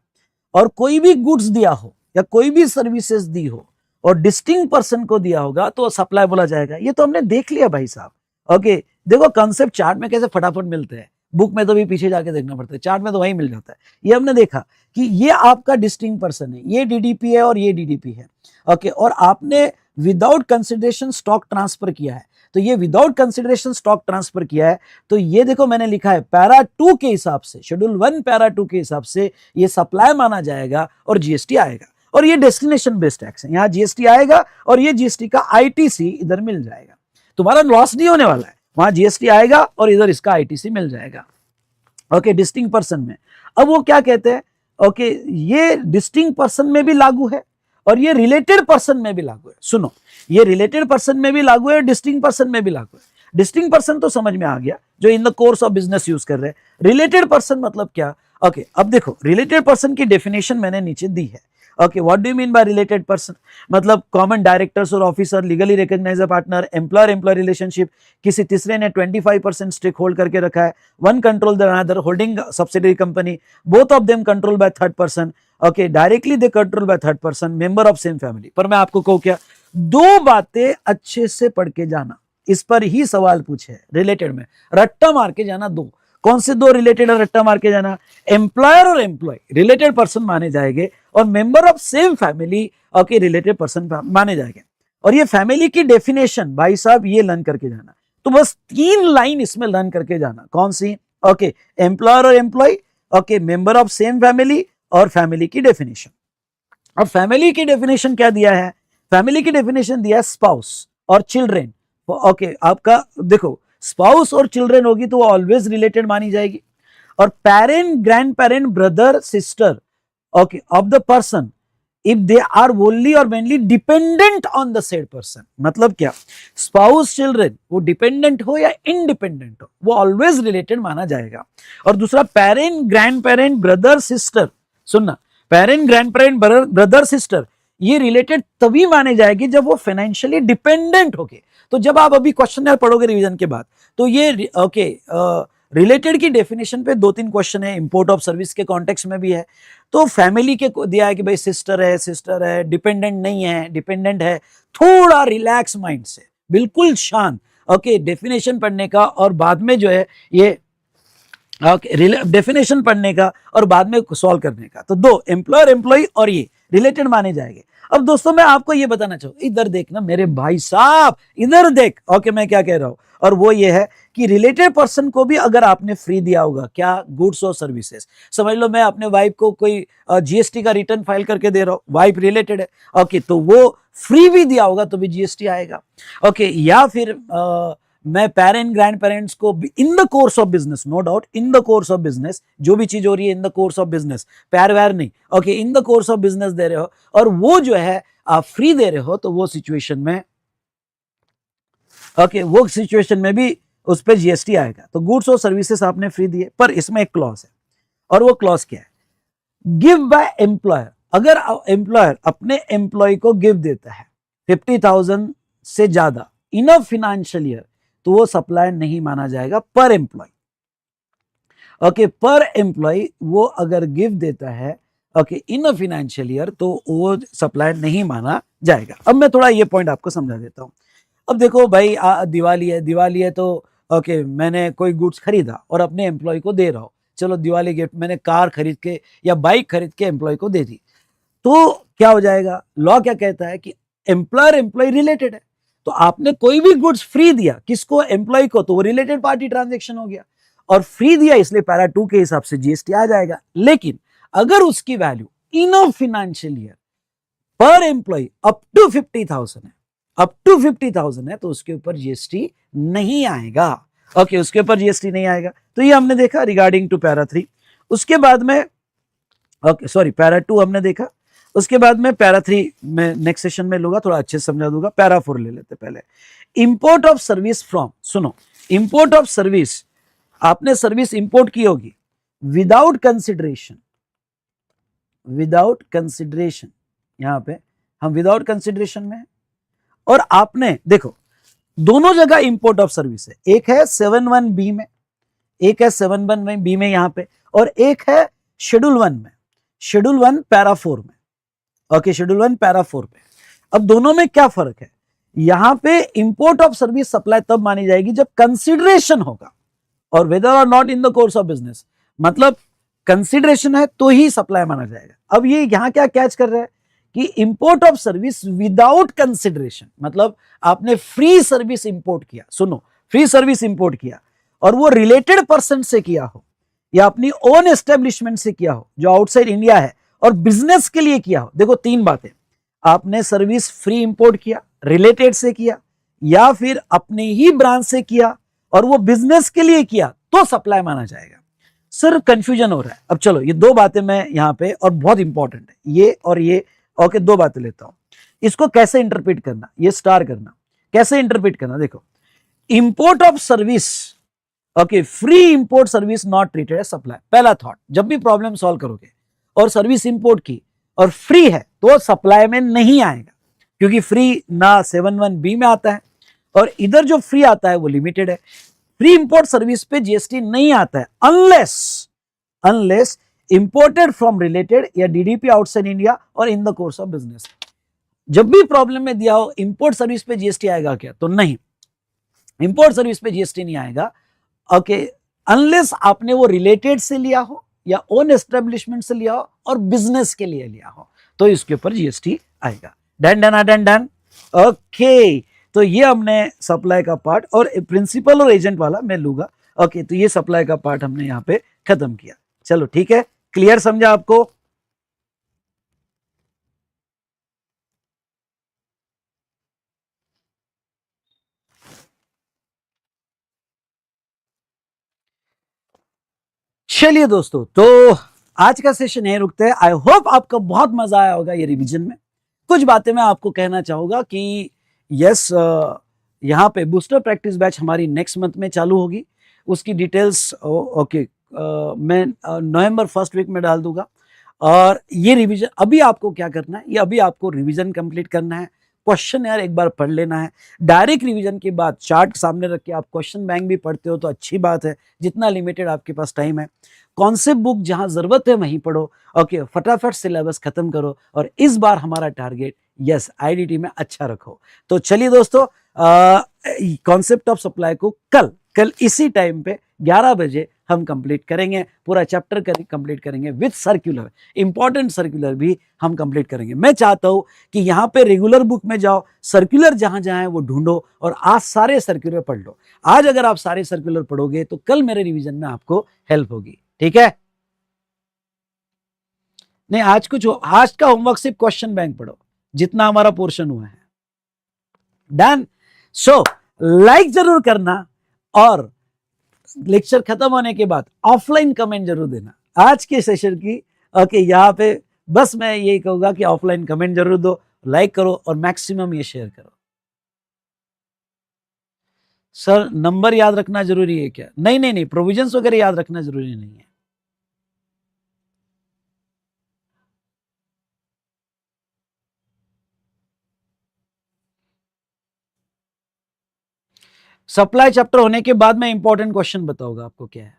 और कोई भी गुड्स दिया हो या कोई भी सर्विसेज दी हो और डिस्टिंक्ट पर्सन को दिया होगा तो सप्लाई बोला जाएगा। ये तो हमने देख लिया भाई साहब, ओके, देखो कंसेप्ट चार्ट में कैसे फटाफट मिलते हैं, बुक में तो भी पीछे जाके देखना पड़ता है, चार्ट में तो वही मिल जाता है। ये हमने देखा कि ये आपका डिस्टिंक्ट पर्सन है, ये डीडीपी है और ये डीडीपी है, ओके, और आपने विदाउट कंसिडरेशन स्टॉक ट्रांसफर किया है, तो ये विदाउट कंसिडरेशन स्टॉक ट्रांसफर किया है, तो ये देखो मैंने लिखा है पैरा 2 के हिसाब से, शेड्यूल 1 पैरा 2 के हिसाब से ये सप्लाई माना जाएगा और जीएसटी आएगा, और ये डेस्टिनेशन बेस्ड टैक्स है, यहाँ जीएसटी आएगा और ये जीएसटी का आईटीसी इधर मिल जाएगा, तुम्हारा लॉस नहीं होने वाला है, वहां जीएसटी आएगा और इधर इसका आईटीसी मिल जाएगा, ओके, डिस्टिंक्ट पर्सन में। अब वो क्या कहते हैं, ओके, ये डिस्टिंक्ट पर्सन में भी लागू है और ये रिलेटेड पर्सन में भी लागू है। सुनो, ये रिलेटेड पर्सन में भी लागू है, डिस्टिंक्ट पर्सन में भी लागू है। डिस्टिंक्ट पर्सन तो समझ में आ गया, जो इन the course of business use कर रहे हैं। रिलेटेड पर्सन मतलब क्या? ओके, अब देखो रिलेटेड पर्सन की डेफिनेशन मैंने नीचे दी है। Okay, what do you mean by related person? मतलब कॉमन डायरेक्टर्स और officer, legally recognised partner, employer employ relationship, किसी तीसरे ने 25% स्टेक होल्ड करके रखा है, one control the another holding subsidiary company, both of them control by third person, okay, directly they control by third person, member of same family. पर मैं आपको कहूं क्या, 2 बातें अच्छे से पढ़ के जाना, इस पर ही सवाल पूछे रिलेटेड में, रट्टा मार के जाना 2, कौन से दो रिलेटेड रट्टा मार के जाना, एम्प्लॉयर और एम्प्लॉय रिलेटेड पर्सन माने जाएंगे और member of same family okay related person माने जाएंगे। और ये फैमिली की डेफिनेशन भाई साहब ये लर्न करके जाना, तो बस 3 लाइन इसमें लर्न करके जाना। कौन सी? ओके, एम्प्लॉयर और employ, okay, member of same family और फैमिली की डेफिनेशन। अब फैमिली की डेफिनेशन क्या दिया है? फैमिली की डेफिनेशन दिया है स्पाउस और चिल्ड्रेन। ओके, आपका देखो स्पाउस और चिल्ड्रेन होगी तो वो ऑलवेज रिलेटेड मानी जाएगी। और parent, grand parent, brother, sister okay of the person if they are only और mainly dependent on the said person. मतलब क्या? स्पाउस, चिल्ड्रेन वो डिपेंडेंट हो या इंडिपेंडेंट हो वो ऑलवेज रिलेटेड माना जाएगा। और दूसरा parent, grand parent, brother, sister, सुनना, parent, grand parent, brother, sister ये रिलेटेड तभी माने जाएगी जब वो फाइनेंशियली डिपेंडेंट होके। तो जब आप अभी क्वेश्चन पढ़ोगे रिवीजन के बाद तो ये ओके रिलेटेड की डेफिनेशन पे 2-3 क्वेश्चन है, इंपोर्ट ऑफ सर्विस के कॉन्टेक्स्ट में भी है। तो फैमिली के दिया है कि भाई सिस्टर है, डिपेंडेंट नहीं है, डिपेंडेंट है, थोड़ा रिलैक्स माइंड से, बिल्कुल शांत ओके डेफिनेशन पढ़ने का और बाद में जो है ये डेफिनेशन पढ़ने का और बाद में सॉल्व करने का। तो 2 एम्प्लॉयर, एम्प्लॉय और ये रिलेटेड माने जाएंगे। अब दोस्तों मैं आपको ये बताना चाहूँ, इधर देखना मेरे भाई साहब, इधर देख ओके मैं क्या कह रहा हूं, और वो ये है कि रिलेटेड पर्सन को भी अगर आपने फ्री दिया होगा, क्या? गुड्स और सर्विसेज। समझ लो मैं अपने वाइफ को कोई जीएसटी का रिटर्न फाइल करके दे रहा हूं, वाइफ रिलेटेड है ओके, तो वो फ्री भी दिया होगा तो भी जीएसटी आएगा ओके। या फिर मैं पेरेंट, ग्रैंड पेरेंट्स को in the course of business, no doubt in the course of business, जो भी चीज हो रही है in the course of business, पैर वैर नहीं okay, in the course of business दे रहे हो और वो जो है आप फ्री दे रहे हो, तो वो सिचुएशन में ओके वो सिचुएशन में भी उस पर जीएसटी आएगा। तो गुड्स और सर्विसेज आपने फ्री दिए, पर इसमें एक क्लॉज है और वो क्लॉज क्या है? Give by employer. अगर एम्प्लॉयर अपने एम्प्लॉय को गिव देता है 50,000 से ज्यादा इन अ फाइनेंशियल ईयर, तो वो सप्लायर नहीं माना जाएगा पर एम्प्लॉय ओके। पर एम्प्लॉय वो अगर गिव देता है okay in a financial year तो वो सप्लायर नहीं माना जाएगा। अब मैं थोड़ा ये पॉइंट आपको समझा देता हूं। अब देखो भाई दिवाली है तो ओके मैंने कोई गुड्स खरीदा और अपने एम्प्लॉय को दे रहा हूं, चलो दिवाली गिफ्ट मैंने कार खरीद के या बाइक खरीद के एम्प्लॉय को दे दी, तो क्या हो जाएगा? लॉ क्या कहता है कि एम्प्लॉयर एम्प्लॉय रिलेटेड है, तो आपने कोई भी गुड्स फ्री दिया किसको? एम्प्लॉय को, तो वो रिलेटेड पार्टी ट्रांजैक्शन हो गया और फ्री दिया इसलिए पैरा 2 के हिसाब से जीएसटी आ जाएगा। लेकिन अगर उसकी value in a financial year पर एम्प्लॉय अप टू 50,000 है, अप टू 50,000 है, तो उसके ऊपर जीएसटी नहीं आएगा ओके, उसके ऊपर जीएसटी नहीं आएगा। तो ये हमने देखा रिगार्डिंग टू पैरा 3। उसके बाद में ओके सॉरी पैरा 2 हमने देखा, उसके बाद में पैरा 3 में नेक्स्ट सेशन में लूंगा, थोड़ा अच्छे से समझा दूंगा। पैरा 4 ले लेते पहले। इंपोर्ट ऑफ सर्विस फ्रॉम, सुनो, इंपोर्ट ऑफ सर्विस, आपने सर्विस इंपोर्ट की होगी विदाउट कंसिडरेशन, विदाउट कंसिडरेशन, यहां पे हम विदाउट कंसिडरेशन में, और आपने देखो दोनों जगह इंपोर्ट ऑफ सर्विस है, एक है 7(1)(b) में, एक है 7(1)(b) में यहां पे, और एक है शेड्यूल 1 में, शेड्यूल 1 पैरा 4 में ओके, शेड्यूल 1 पैरा 4 पे। अब दोनों में क्या फर्क है? यहां पे इंपोर्ट ऑफ सर्विस सप्लाई तब मानी जाएगी जब कंसिडरेशन होगा और वेदर और not in the course of business, मतलब कंसिडरेशन है तो ही सप्लाई माना जाएगा। अब ये यहां क्या कैच कर रहा है कि import of service without consideration, मतलब आपने फ्री सर्विस इंपोर्ट किया, सुनो फ्री सर्विस इंपोर्ट किया और वो रिलेटेड पर्सन से किया हो या अपनी ओन एस्टेब्लिशमेंट से किया हो जो आउटसाइड इंडिया है और बिजनेस के लिए किया हो। देखो 3 बातें, आपने सर्विस फ्री इंपोर्ट किया, रिलेटेड से किया, या फिर अपने ही ब्रांच से किया और वो बिजनेस के लिए किया, तो सप्लाई माना जाएगा। सर कंफ्यूजन हो रहा है। अब चलो ये 2 बातें मैं यहां पे, और बहुत इंपॉर्टेंट है ये और ये ओके, 2 बातें लेता हूं। इसको कैसे इंटरप्रेट करना, ये स्टार करना, कैसे इंटरप्रेट करना। देखो import of service okay, free import service not treated as supply. पहला थॉट, जब भी प्रॉब्लम सॉल्व करोगे और सर्विस इंपोर्ट की और फ्री है तो सप्लाई में नहीं आएगा, क्योंकि फ्री ना 7(1)(b) में आता है और इधर जो फ्री आता है वो लिमिटेड है। फ्री इंपोर्ट सर्विस पे जीएसटी नहीं आता है अनलेस इंपोर्टेड फ्रॉम रिलेटेड या डीडीपी आउटसाइड इंडिया और इन द कोर्स ऑफ बिजनेस। जब भी प्रॉब्लम में दिया हो इंपोर्ट सर्विस पे जीएसटी आएगा क्या, तो नहीं, इंपोर्ट सर्विस पे जीएसटी नहीं आएगा ओके, अनलेस आपने वो रिलेटेड से लिया हो या ओन एस्टेब्लिशमेंट से लिया हो और बिजनेस के लिए लिया हो तो इसके ऊपर जीएसटी आएगा। Done done done done. Okay, तो ये हमने सप्लाई का पार्ट और प्रिंसिपल और एजेंट वाला मैं लूंगा। ओके, तो ये सप्लाई का पार्ट हमने यहां पे खत्म किया। चलो ठीक है, क्लियर समझा आपको? चलिए दोस्तों, तो आज का सेशन यहीं रुकते हैं। आई होप आपको बहुत मजा आया होगा ये रिवीजन में। कुछ बातें मैं आपको कहना चाहूंगा कि यस, यहाँ पे बूस्टर प्रैक्टिस बैच हमारी नेक्स्ट मंथ में चालू होगी। उसकी डिटेल्स ओके मैं नवंबर फर्स्ट वीक में डाल दूंगा। और ये रिवीजन अभी आपको क्या करना है, ये अभी आपको रिवीजन कंप्लीट करना है, क्वेश्चन यार एक बार पढ़ लेना है। डायरेक्ट रिवीजन के बाद चार्ट सामने रख के आप क्वेश्चन बैंक भी पढ़ते हो तो अच्छी बात है, जितना लिमिटेड आपके पास टाइम है। कॉन्सेप्ट बुक जहां जरूरत है वहीं पढ़ो। ओके, फटाफट सिलेबस खत्म करो और इस बार हमारा टारगेट यस आईडीटी में अच्छा रखो। तो चलिए दोस्तों, कॉन्सेप्ट ऑफ सप्लाई को कल इसी टाइम पे 11 बजे हम कंप्लीट करेंगे। पूरा चैप्टर कंप्लीट करेंगे विद सर्कुलर, इंपॉर्टेंट सर्कुलर भी हम कंप्लीट करेंगे। मैं चाहता हूं कि यहां पे रेगुलर बुक में जाओ, सर्कुलर जहां जहां है वो ढूंढो और आज सारे सर्कुलर पढ़ लो। आज अगर आप सारे सर्कुलर पढ़ोगे तो कल मेरे रिवीजन में आपको हेल्प होगी। ठीक है? नहीं, आज का होमवर्क सिर्फ क्वेश्चन बैंक पढ़ो, जितना हमारा पोर्शन हुआ है। डन। सो लाइक जरूर करना और लेक्चर खत्म होने के बाद ऑफलाइन कमेंट जरूर देना आज के सेशन की। ओके, यहाँ पे बस मैं यही कहूंगा कि ऑफलाइन कमेंट जरूर दो, लाइक करो और मैक्सिमम ये शेयर करो। सर नंबर याद रखना जरूरी है क्या? नहीं नहीं नहीं, प्रोविजंस वगैरह याद रखना जरूरी नहीं है। सप्लाई चैप्टर होने के बाद मैं इंपॉर्टेंट क्वेश्चन बताऊंगा आपको क्या है।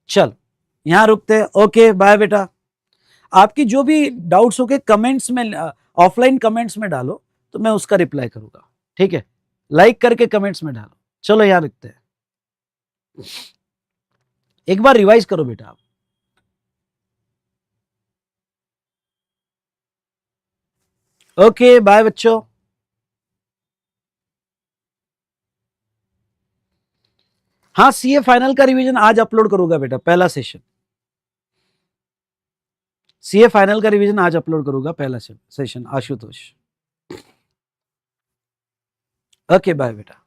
चल यहां रुकते हैं। ओके बाय बेटा। आपकी जो भी डाउट्स हो के कमेंट्स में, ऑफलाइन कमेंट्स में डालो तो मैं उसका रिप्लाई करूंगा। ठीक है, लाइक करके कमेंट्स में डालो। चलो यहां रुकते हैं। एक बार रिवाइज करो बेटा आप। ओके बाय बच्चों। हाँ, सीए फाइनल का रिवीजन आज अपलोड करूंगा बेटा, पहला सेशन। सीए फाइनल का रिवीजन आज अपलोड करूंगा, पहला सेशन आशुतोष। ओके बाय बेटा।